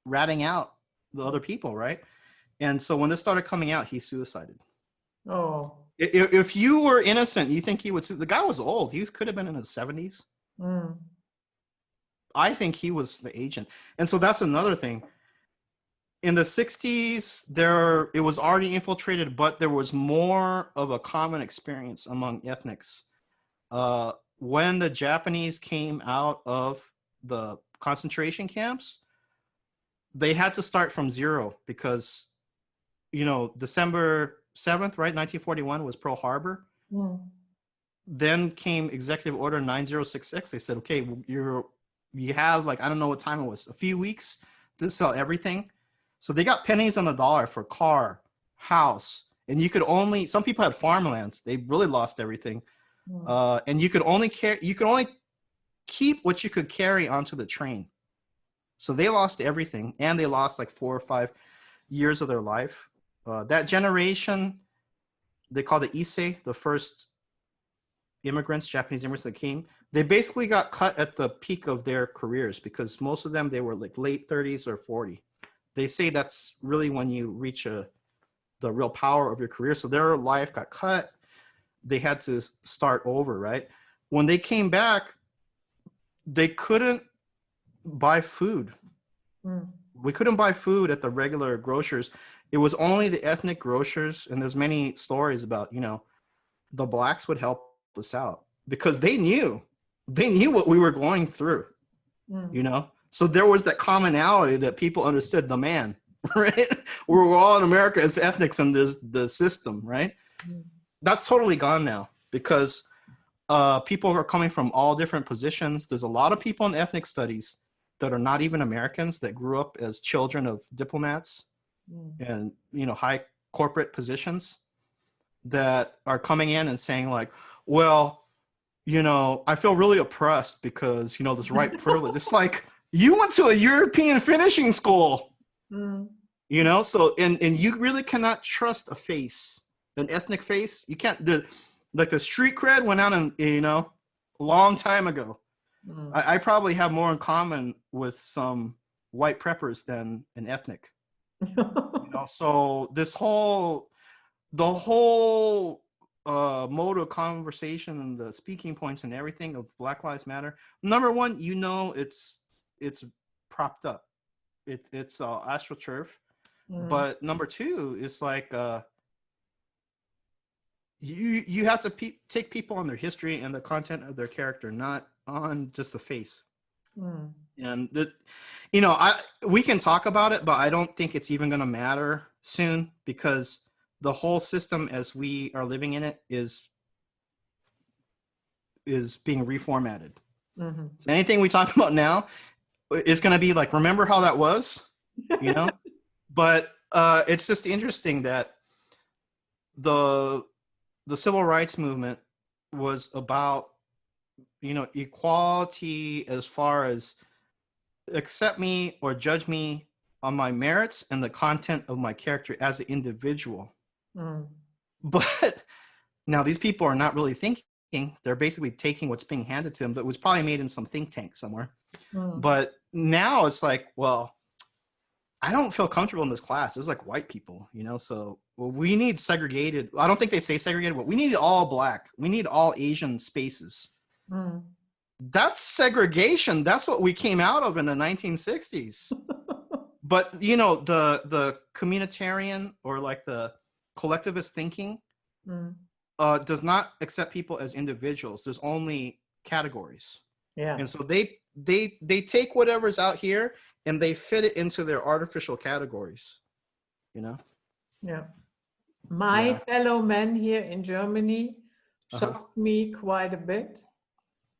ratting out the other people, right? And so when this started coming out, he suicided. Oh. If you were innocent, you think he would the guy was old. He could have been in his 70s. I think he was the agent. And so that's another thing. In the 60s, it was already infiltrated, but there was more of a common experience among ethnics. When the Japanese came out of the concentration camps, they had to start from zero because, December 7th, right, 1941 was Pearl Harbor. Then came Executive Order 9066. They said, okay, you have, like, I don't know what time it was, a few weeks to sell everything. So they got pennies on the dollar for car, house, and some people had farmlands. They really lost everything. And you could only keep what you could carry onto the train. So they lost everything, and they lost like 4 or 5 years of their life. That generation, they called it Issei, the first Japanese immigrants that came. They basically got cut at the peak of their careers because most of them, they were like late 30s or 40. They say that's really when you reach the real power of your career. So their life got cut. They had to start over, right? When they came back, they couldn't buy food. We couldn't buy food at the regular grocers. It was only the ethnic grocers, and there's many stories about, the blacks would help us out because they knew what we were going through, So there was that commonality that people understood the man, right? We're all in America as ethnics, and there's the system, right? That's totally gone now because people are coming from all different positions. There's a lot of people in ethnic studies that are not even Americans that grew up as children of diplomats and, high corporate positions that are coming in and saying like, well, I feel really oppressed because, this white privilege. It's like, you went to a European finishing school, so, and you really cannot trust a face, an ethnic face. You can't, the street cred went out a long time ago. I probably have more in common with some white preppers than an ethnic. So the whole mode of conversation and the speaking points and everything of Black Lives Matter. Number one, it's propped up. It's astroturf. But number two is like you have to take people on their history and the content of their character, not on just the face. And we can talk about it, but I don't think it's even going to matter soon because the whole system as we are living in it is being reformatted. Mm-hmm. So anything we talk about now, it's going to be like, remember how that was, you know? But it's just interesting that the civil rights movement was about, you know, equality as far as accept me or judge me on my merits and the content of my character as an individual. Mm. But now these people are not really thinking. They're basically taking what's being handed to them that was probably made in some think tank somewhere. Mm. But now it's like, well, I don't feel comfortable in this class. It's like white people, you know, so we need segregated. I don't think they say segregated, but we need all black. We need all Asian spaces. Mm. That's segregation. That's what we came out of in the 1960s. But, you know, the communitarian or like the collectivist thinking does not accept people as individuals. There's only categories. Yeah. And so they take whatever's out here and they fit it into their artificial categories, you know? Yeah. My fellow men here in Germany shocked me quite a bit.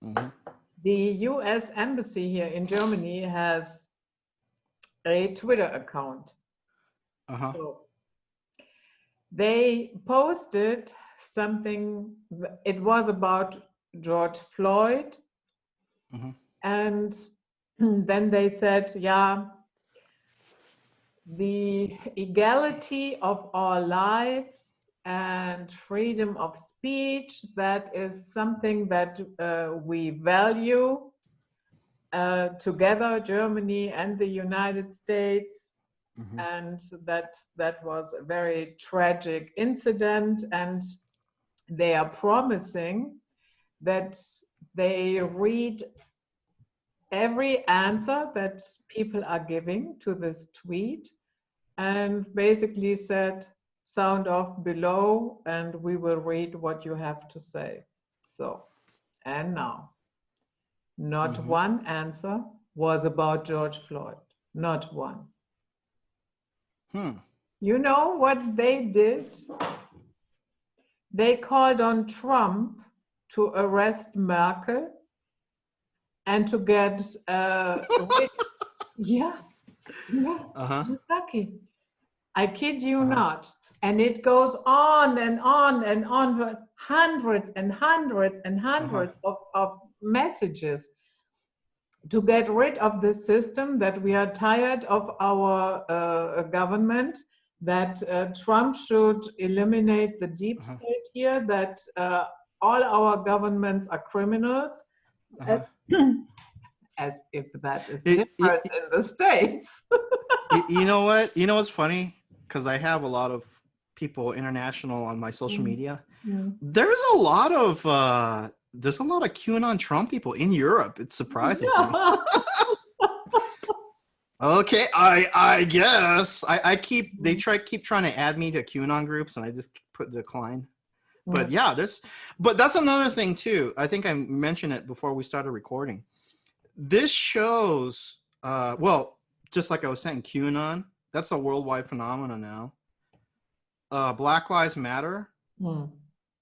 Mm-hmm. The US Embassy here in Germany has a Twitter account. So they posted something, it was about George Floyd. And then they said, yeah, the equality of our lives and freedom of speech, that is something that we value together, Germany and the United States. And that was a very tragic incident, and they are promising that they read every answer that people are giving to this tweet and basically said, sound off below and we will read what you have to say. So, and now, not one answer was about George Floyd, not one. You know what they did? They called on Trump to arrest Merkel and to get Masaki. I kid you not. And it goes on and on and on, for hundreds and hundreds and hundreds of messages to get rid of this system, that we are tired of our government, that Trump should eliminate the deep state here, that all our governments are criminals, as if that is different in the States. You know what? You know what's funny? Because I have a lot of people international on my social media. There's a lot of QAnon Trump people in Europe. It surprises me. Okay, I guess I keep trying to add me to QAnon groups, and I just put decline. But yeah, but that's another thing too. I think I mentioned it before we started recording. This shows, well, just like I was saying, QAnon, that's a worldwide phenomenon now. Black Lives Matter.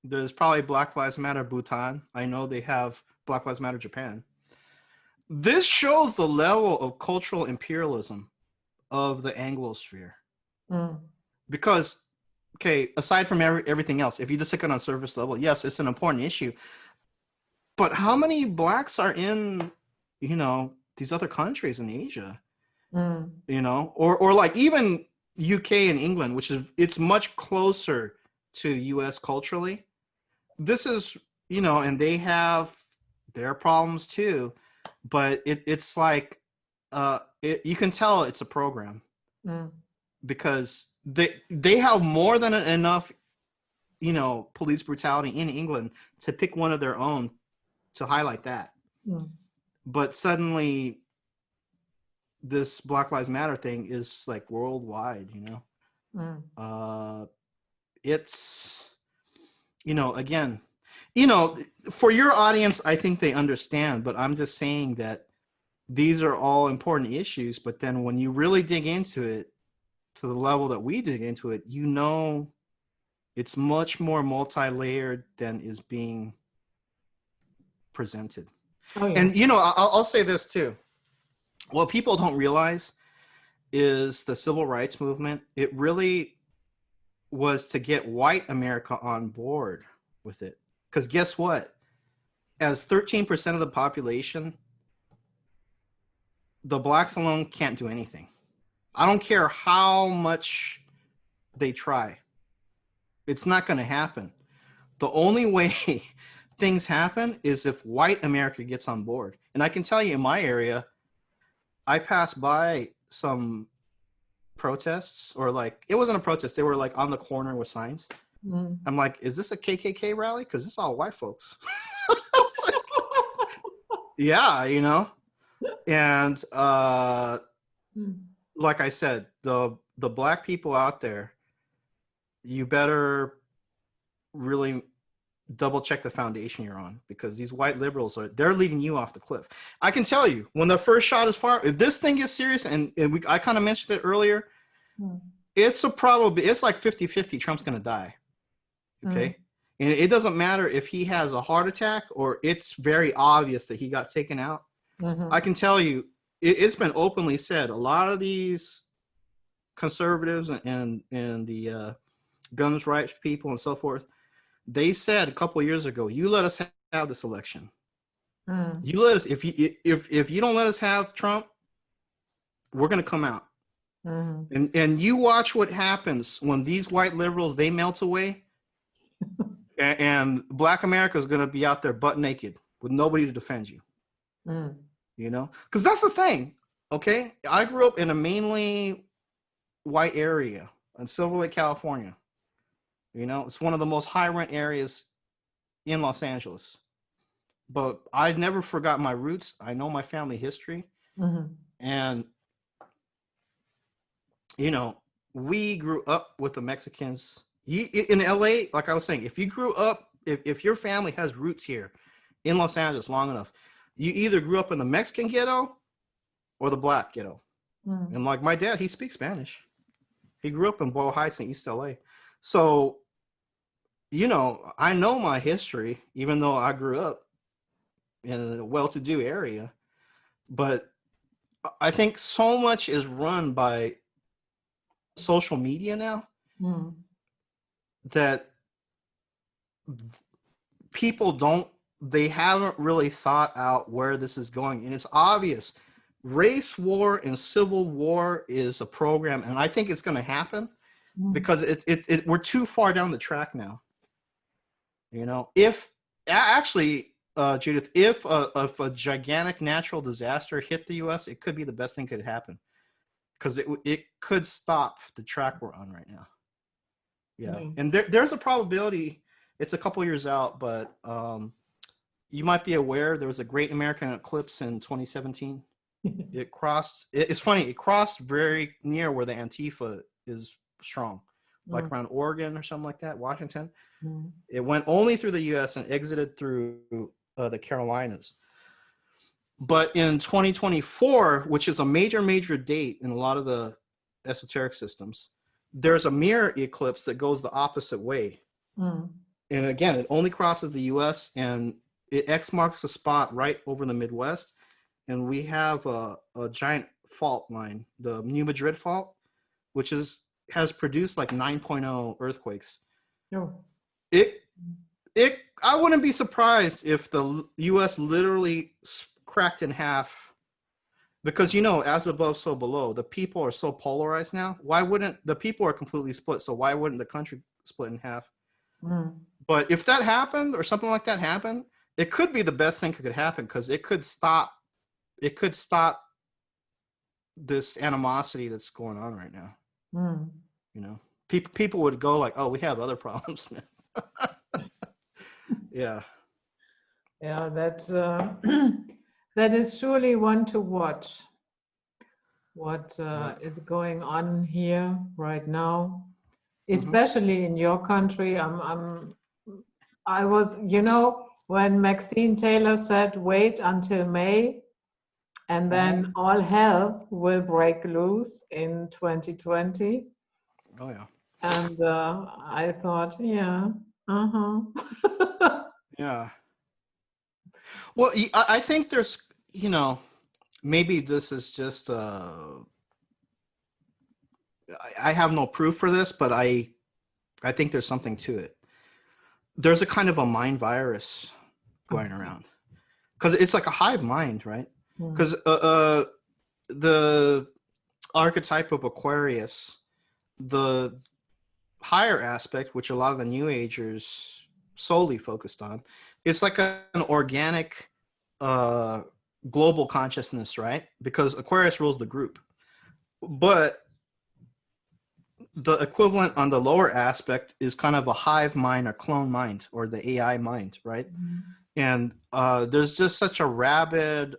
There's probably Black Lives Matter Bhutan. I know they have Black Lives Matter Japan. This shows the level of cultural imperialism of the Anglosphere. Because, okay, aside from everything else, if you just take it on surface level, yes, it's an important issue. But how many blacks are in, you know, these other countries in Asia? You know, or like even UK and England, which is, it's much closer to US culturally. This is, you know, and they have their problems too, but it's like you can tell it's a program because they have more than enough, you know, police brutality in England to pick one of their own to highlight that. But suddenly this Black Lives Matter thing is like worldwide, you know. It's, you know, again, you know, for your audience, I think they understand, but I'm just saying that these are all important issues. But then when you really dig into it to the level that we dig into it, you know, It's much more multi-layered than is being presented. Oh, yeah. And, you know, I'll say this too. What people don't realize is the civil rights movement, it really was to get white America on board with it. Because guess what? As 13% of the population, the blacks alone can't do anything. I don't care how much they try. It's not going to happen. The only way things happen is if white America gets on board. And I can tell you in my area, I passed by some protests, or like, it wasn't a protest. They were like on the corner with signs. Mm. I'm like, is this a KKK rally? Because it's all white folks. Yeah, you know? And like I said, the black people out there, you better really double check the foundation you're on, because these white liberals they're leading you off the cliff. I can tell you, when the first shot is fired, if this thing gets serious, and I kind of mentioned it earlier, it's like 50-50 Trump's gonna die. Okay. And it doesn't matter if he has a heart attack or it's very obvious that he got taken out. I can tell you, it's been openly said, a lot of these conservatives and the guns rights people and so forth, they said a couple of years ago, you let us have this election. You let us, if you don't let us have Trump, we're going to come out. And you watch what happens when these white liberals, they melt away, and black America is going to be out there butt naked with nobody to defend you. You know, because that's the thing. Okay, I grew up in a mainly white area in Silver Lake, California. You know, it's one of the most high rent areas in Los Angeles. But I never forgot my roots. I know my family history. And, you know, we grew up with the Mexicans. In LA, like I was saying, if you grew up, if your family has roots here in Los Angeles long enough, you either grew up in the Mexican ghetto or the black ghetto. And like my dad, he speaks Spanish. He grew up in Boyle Heights in East LA. So, you know, I know my history, even though I grew up in a well-to-do area. But I think so much is run by social media now that people they haven't really thought out where this is going. And it's obvious. Race war and civil war is a program, and I think it's going to happen because we're too far down the track now. You know, if actually, Judith, if a gigantic natural disaster hit the U.S., it could be the best thing could happen, because it could stop the track we're on right now. Yeah, and there's a probability. It's a couple years out, but you might be aware there was a great American eclipse in 2017. It crossed. It's funny. It crossed very near where the Antifa is strong, like around Oregon or something like that, Washington. It went only through the U.S. and exited through the Carolinas. But in 2024, which is a major date in a lot of the esoteric systems, there's a mirror eclipse that goes the opposite way. And again, it only crosses the U.S. and it X marks a spot right over the Midwest. And we have a giant fault line, the New Madrid fault, which has produced like 9.0 earthquakes. I wouldn't be surprised if the U.S. literally cracked in half, because, you know, as above, so below. The people are so polarized now. Why wouldn't the people are completely split? So why wouldn't the country split in half? But if that happened or something like that happened, it could be the best thing that could happen, because it could stop this animosity that's going on right now. You know, people would go like, oh, we have other problems now. Yeah, that's that is surely one to watch, what is going on here right now, especially in your country. I was, you know, when Maxine Taylor said wait until May and then all hell will break loose in 2020. Oh yeah. And I thought, yeah, uh-huh. Yeah. Well, I think there's, maybe this is just, I have no proof for this, but I think there's something to it. There's a kind of a mind virus going around because it's like a hive mind, right? Because the archetype of Aquarius, the higher aspect, which a lot of the New Agers solely focused on, it's like an organic global consciousness, right? Because Aquarius rules the group. But the equivalent on the lower aspect is kind of a hive mind or clone mind or the AI mind, right? And there's just such a rabid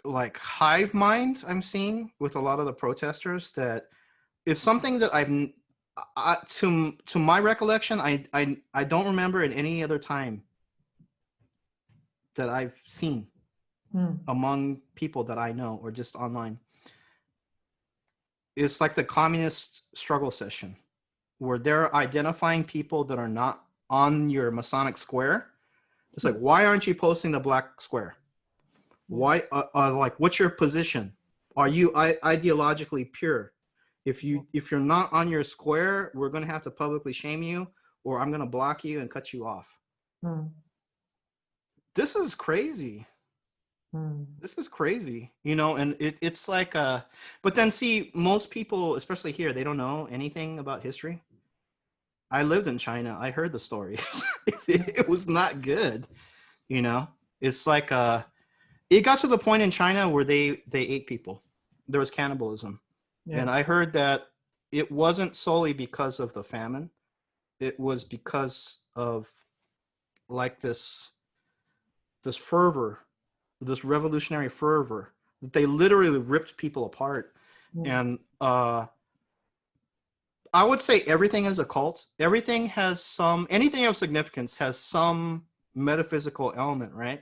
like hive mind I'm seeing with a lot of the protesters that is something that to my recollection, I don't remember in any other time that I've seen among people that I know or just online. It's like the communist struggle session where they're identifying people that are not on your Masonic square. It's like, why aren't you posting the black square? Why, like, what's your position? Are you ideologically pure? If you're not on your square, we're going to have to publicly shame you, or I'm going to block you and cut you off. This is crazy. This is crazy, and it's like, but then see, most people, especially here, they don't know anything about history. I lived in China. I heard the stories. It was not good, It's like, it got to the point in China where they ate people. There was cannibalism. Yeah. And I heard that it wasn't solely because of the famine. It was because of like this fervor, this revolutionary fervor that they literally ripped people apart. And I would say everything is a cult. Everything has anything of significance has some metaphysical element, right?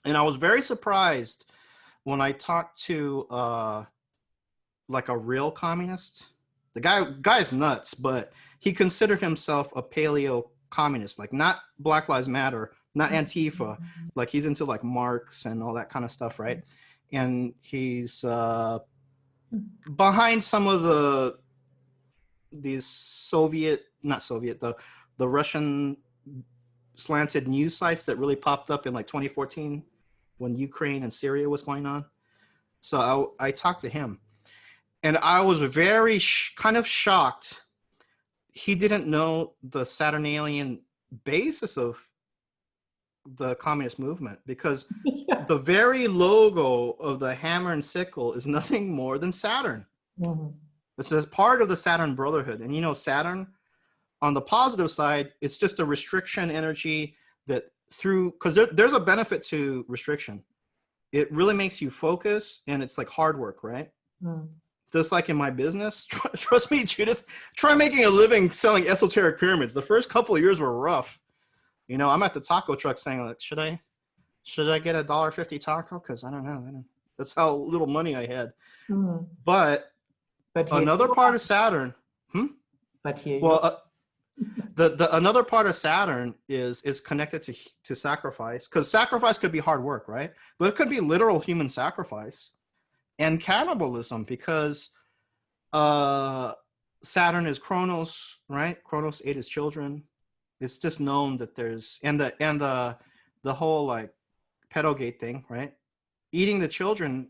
And I was very surprised when I talked to like a real communist. The guy's nuts, but he considered himself a paleo communist, like not Black Lives Matter, not Antifa, like he's into like Marx and all that kind of stuff, right? And he's behind some of these the Russian slanted news sites that really popped up in like 2014 when Ukraine and Syria was going on. So I talked to him, and I was very kind of shocked. He didn't know the Saturnalian basis of the communist movement, because the very logo of the hammer and sickle is nothing more than Saturn. It's a part of the Saturn Brotherhood. And Saturn, on the positive side, it's just a restriction energy that because there's a benefit to restriction. It really makes you focus, and it's like hard work, right? Just like in my business, trust me, Judith, try making a living selling esoteric pyramids. The first couple of years were rough. I'm at the taco truck saying, like, should I get $1.50 taco? Because I don't know. That's how little money I had. But another part of Saturn. But here, another part of Saturn is connected to sacrifice, because sacrifice could be hard work, right? But it could be literal human sacrifice and cannibalism, because Saturn is Kronos, right? Kronos ate his children. It's just known that there's the whole like pedogate thing, right? Eating the children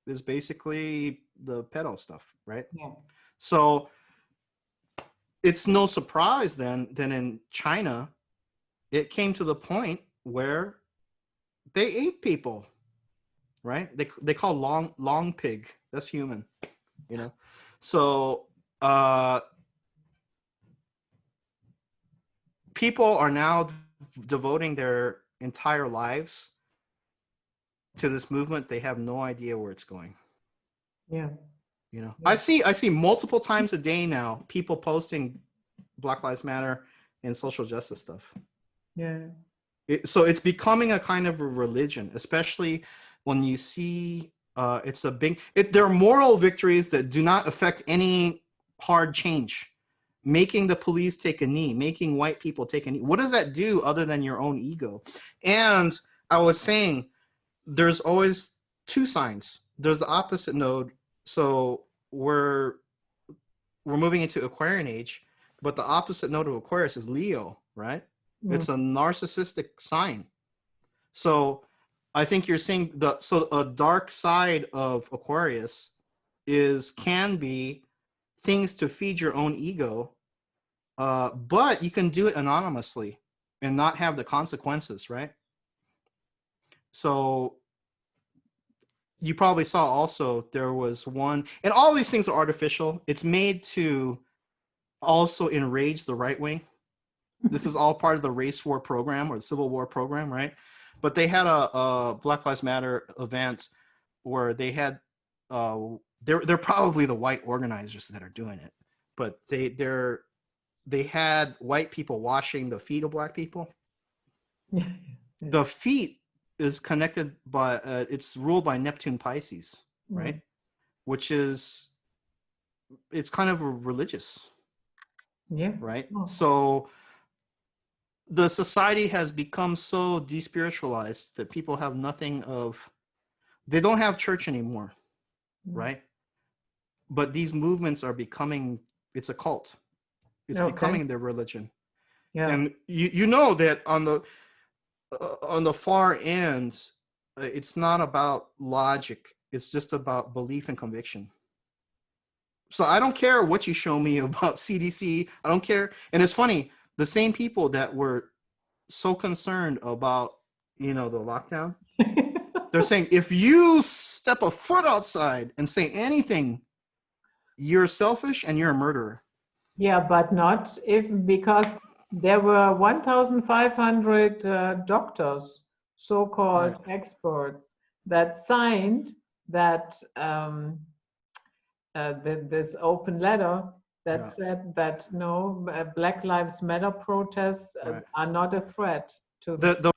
is basically the pedo stuff, right? Yeah. So it's no surprise then in China, it came to the point where they ate people, right? They call long pig. That's human, So people are now devoting their entire lives to this movement. They have no idea where it's going. Yeah. I see multiple times a day now people posting Black Lives Matter and social justice stuff. So it's becoming a kind of a religion, especially when you see It's a big. There are moral victories that do not affect any hard change. Making the police take a knee, making white people take a knee. What does that do other than your own ego? And I was saying, there's always two signs. There's the opposite node. So we're moving into Aquarian Age, but the opposite node of Aquarius is Leo, right? It's a narcissistic sign. So I think you're saying so a dark side of Aquarius can be things to feed your own ego, but you can do it anonymously and not have the consequences, right? So you probably saw also there was one, and all these things are artificial. It's made to also enrage the right wing. This is all part of the race war program or the civil war program, right? But they had a Black Lives Matter event where they had they're probably the white organizers that are doing it, but they had white people washing the feet of black people. The feet is connected by it's ruled by Neptune Pisces, right? Which is, it's kind of religious, right? So the society has become so despiritualized that people have nothing of, they don't have church anymore, right? But these movements are becoming, it's a cult. It's becoming their religion. And you know that on the far end, it's not about logic. It's just about belief and conviction. So I don't care what you show me about CDC. I don't care. And it's funny, the same people that were so concerned about, the lockdown, they're saying, if you step a foot outside and say anything, you're selfish and you're a murderer. Yeah, but not because there were 1,500 doctors, so-called experts, that signed that this open letter that said that no, Black Lives Matter protests are not a threat to the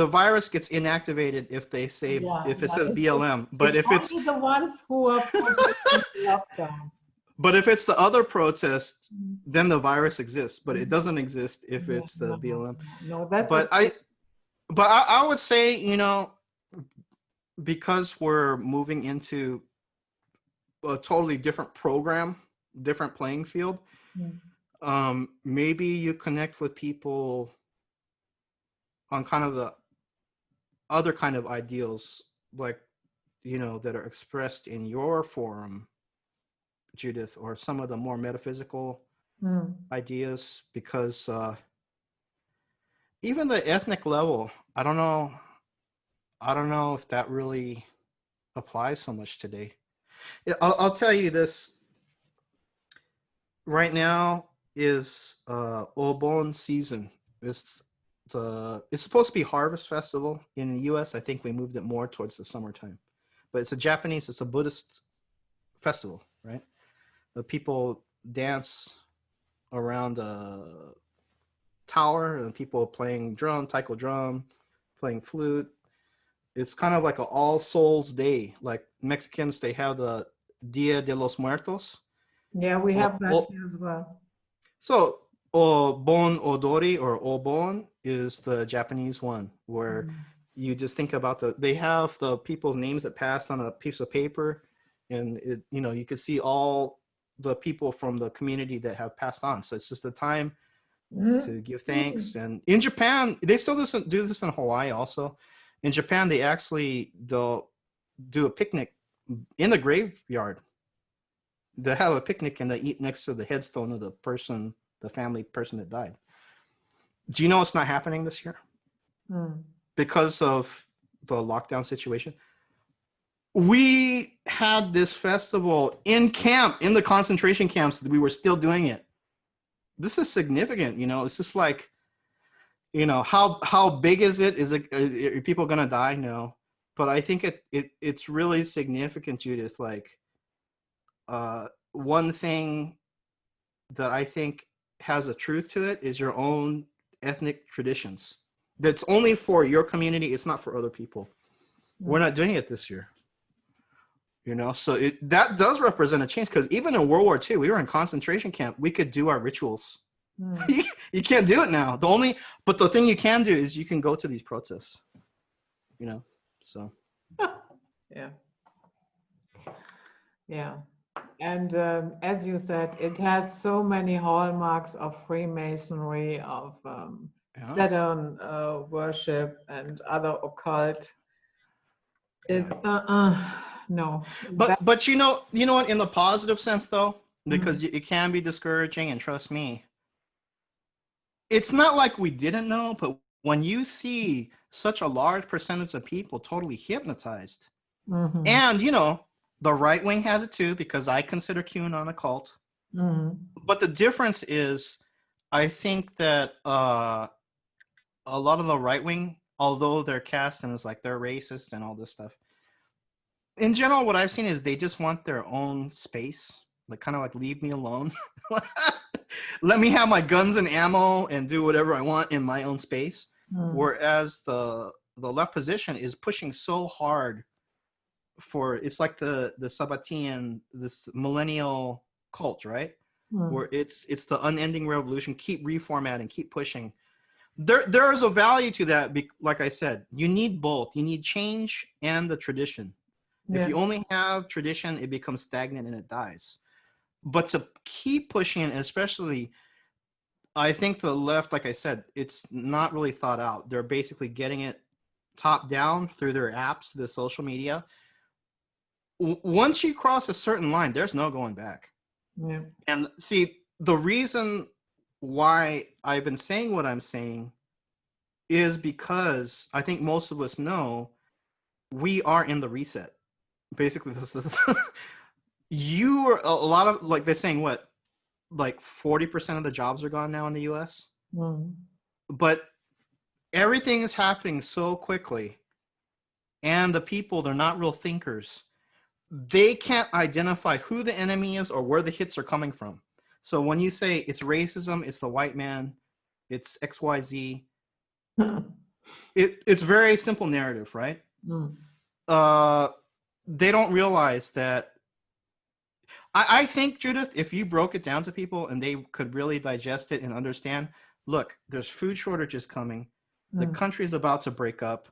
virus gets inactivated if they say if it says BLM, but if it's only the ones who are protesting lockdown. But if it's the other protest, then the virus exists, but it doesn't exist if it's the BLM. No, that's. But I would say, because we're moving into a totally different program, different playing field, maybe you connect with people on kind of the other kind of ideals, like, that are expressed in your forum, Judith, or some of the more metaphysical ideas, because even the ethnic level, I don't know if that really applies so much today. I'll tell you this. Right now is Obon season. It's supposed to be Harvest Festival in the US. I think we moved it more towards the summertime, but it's a Buddhist festival, right? The people dance around a tower, and people playing taiko drum, playing flute. It's kind of like an All Souls Day. Like Mexicans, they have the Dia de los Muertos. Yeah, we have that here as well. So Obon Odori, or Obon, is the Japanese one, where you just think about they have the people's names that passed on a piece of paper, and you could see all the people from the community that have passed on. So it's just a time to give thanks. And in Japan, they still do this in Hawaii also. In Japan, they'll do a picnic in the graveyard. They have a picnic and they eat next to the headstone of the family person that died. Do you know it's not happening this year? Because of the lockdown situation? We had this festival in the concentration camps. We were still doing it. This is significant, it's just like, how big is it? Are people going to die? No. But I think it's really significant, Judith. Like, one thing that I think has a truth to it is your own ethnic traditions. That's only for your community. It's not for other people. We're not doing it this year. You know, so that does represent a change, because even in World War II, we were in concentration camp. We could do our rituals. You can't do it now. But the thing you can do is you can go to these protests. You know, so yeah, yeah. And as you said, it has so many hallmarks of Freemasonry, of Saturn worship, and other occult. It's no. But you know what? In the positive sense, though, because it can be discouraging, and trust me, it's not like we didn't know. But when you see such a large percentage of people totally hypnotized, and you know, the right wing has it too, because I consider QAnon a cult. But the difference is, I think that a lot of the right wing, although they're cast and it's like they're racist and all this stuff, in general, what I've seen is they just want their own space, like kind of like leave me alone. Let me have my guns and ammo and do whatever I want in my own space. Whereas the left position is pushing so hard for, it's like the Sabbatian, this millennial cult, right? Where it's the unending revolution, keep reformatting, keep pushing. There is a value to that. Like I said, you need both. You need change and the tradition. If you only have tradition, it becomes stagnant and it dies. But to keep pushing, especially, I think the left, like I said, it's not really thought out. They're basically getting it top down through their apps, the social media. Once you cross a certain line, there's no going back. And see, the reason why I've been saying what I'm saying is because I think most of us know we are in the reset. Basically, this you are a lot of, like, they're saying what, like 40% of the jobs are gone now in the US. But everything is happening so quickly, and the people, they're not real thinkers. They can't identify who the enemy is or where the hits are coming from. So when you say it's racism, it's the white man, it's XYZ, it's very simple narrative, right? They don't realize that. I think, Judith, if you broke it down to people and they could really digest it and understand, look, there's food shortages coming. The country is about to break up.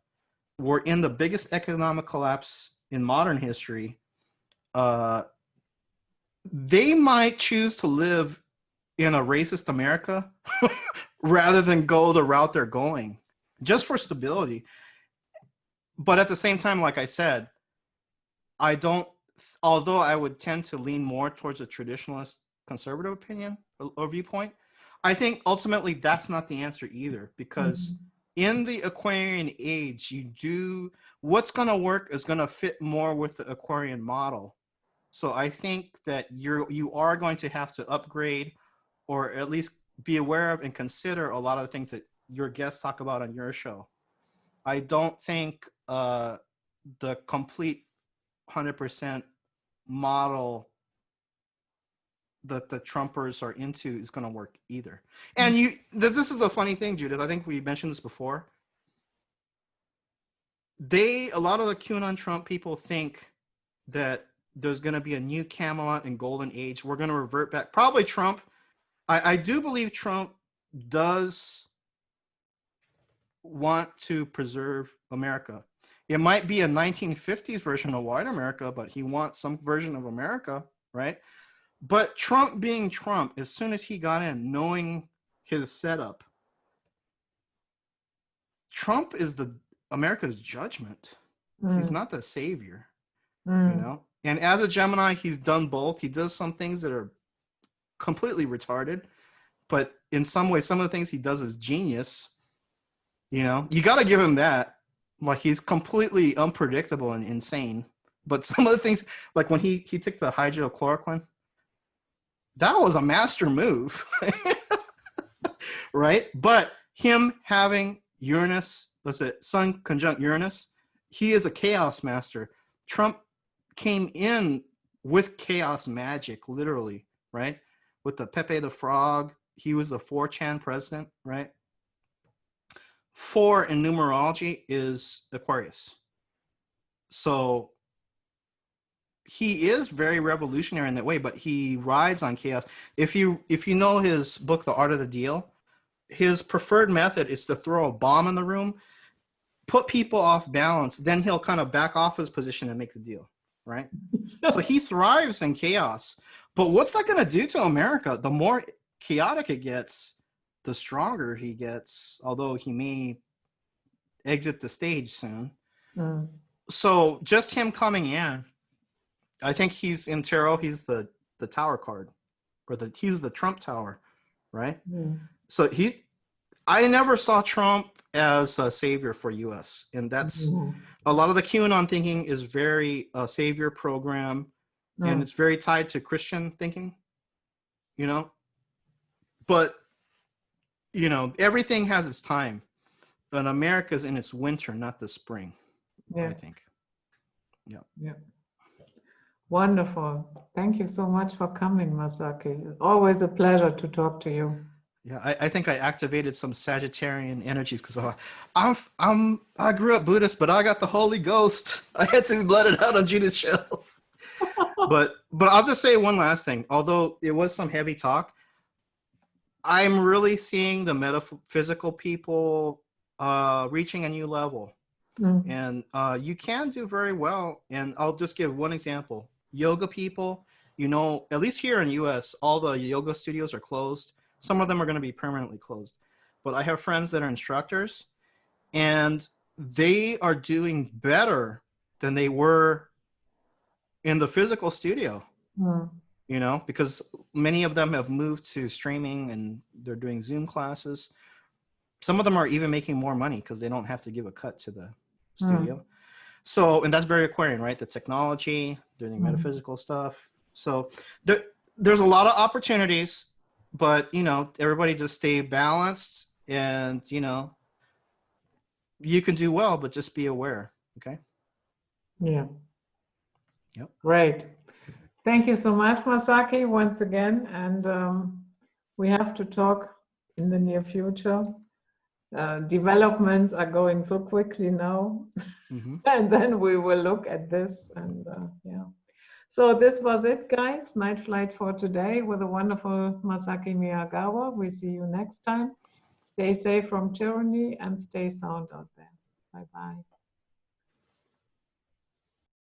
We're in the biggest economic collapse in modern history. They might choose to live in a racist America rather than go the route they're going, just for stability. But at the same time, like I said, although I would tend to lean more towards a traditionalist conservative opinion or viewpoint, I think ultimately that's not the answer either, because in the Aquarian Age, what's going to work is going to fit more with the Aquarian model. So I think that you are going to have to upgrade, or at least be aware of and consider a lot of the things that your guests talk about on your show. I don't think the complete 100% model that the Trumpers are into is going to work either. And this is a funny thing, Judith. I think we mentioned this before. A lot of the QAnon Trump people think that there's going to be a new Camelot and Golden Age. We're going to revert back. Probably Trump. I do believe Trump does want to preserve America. It might be a 1950s version of white America, but he wants some version of America, right? But Trump being Trump, as soon as he got in, knowing his setup, Trump is America's judgment. He's not the savior, you know? And as a Gemini, he's done both. He does some things that are completely retarded, but in some ways, some of the things he does is genius. You know, you got to give him that. Like, he's completely unpredictable and insane. But some of the things, like when he took the hydrochloroquine, that was a master move, right? But him having Uranus, Sun conjunct Uranus, he is a chaos master. Trump came in with chaos magic, literally, right? With the Pepe the Frog, he was a 4chan president, right? 4 in numerology is Aquarius. So he is very revolutionary in that way, but he rides on chaos. If you know his book, The Art of the Deal, his preferred method is to throw a bomb in the room, put people off balance, then he'll kind of back off his position and make the deal, right? So he thrives in chaos. But what's that going to do to America? The more chaotic it gets, the stronger he gets, although he may exit the stage soon. So just him coming in, I think he's in tarot, he's the tower card, or he's the Trump tower, right? So I never saw Trump as a savior for US, and that's a lot of the QAnon thinking is very savior program, and it's very tied to Christian thinking, you know. But you know, everything has its time, but America's in its winter, not the spring. I think. Yeah. Wonderful. Thank you so much for coming, Masaki. Always a pleasure to talk to you. Yeah, I think I activated some Sagittarian energies because I grew up Buddhist, but I got the Holy Ghost. I had to let it out on Judith's show. but I'll just say one last thing. Although it was some heavy talk, I'm really seeing the metaphysical people reaching a new level. And you can do very well. And I'll just give one example. Yoga people, you know, at least here in the US, all the yoga studios are closed. Some of them are going to be permanently closed. But I have friends that are instructors, and they are doing better than they were in the physical studio. You know, because many of them have moved to streaming and they're doing Zoom classes. Some of them are even making more money because they don't have to give a cut to the studio. So, and that's very Aquarian, right? The technology, doing metaphysical stuff. So there's a lot of opportunities, but, you know, everybody just stay balanced, and, you know, you can do well, but just be aware. Okay. Yeah. Yep. Great. Thank you so much, Masaki, once again. And we have to talk in the near future. Developments are going so quickly now. And then we will look at this. And yeah. So this was it, guys. Night flight for today with the wonderful Masaki Miyagawa. We see you next time. Stay safe from tyranny and stay sound out there. Bye-bye.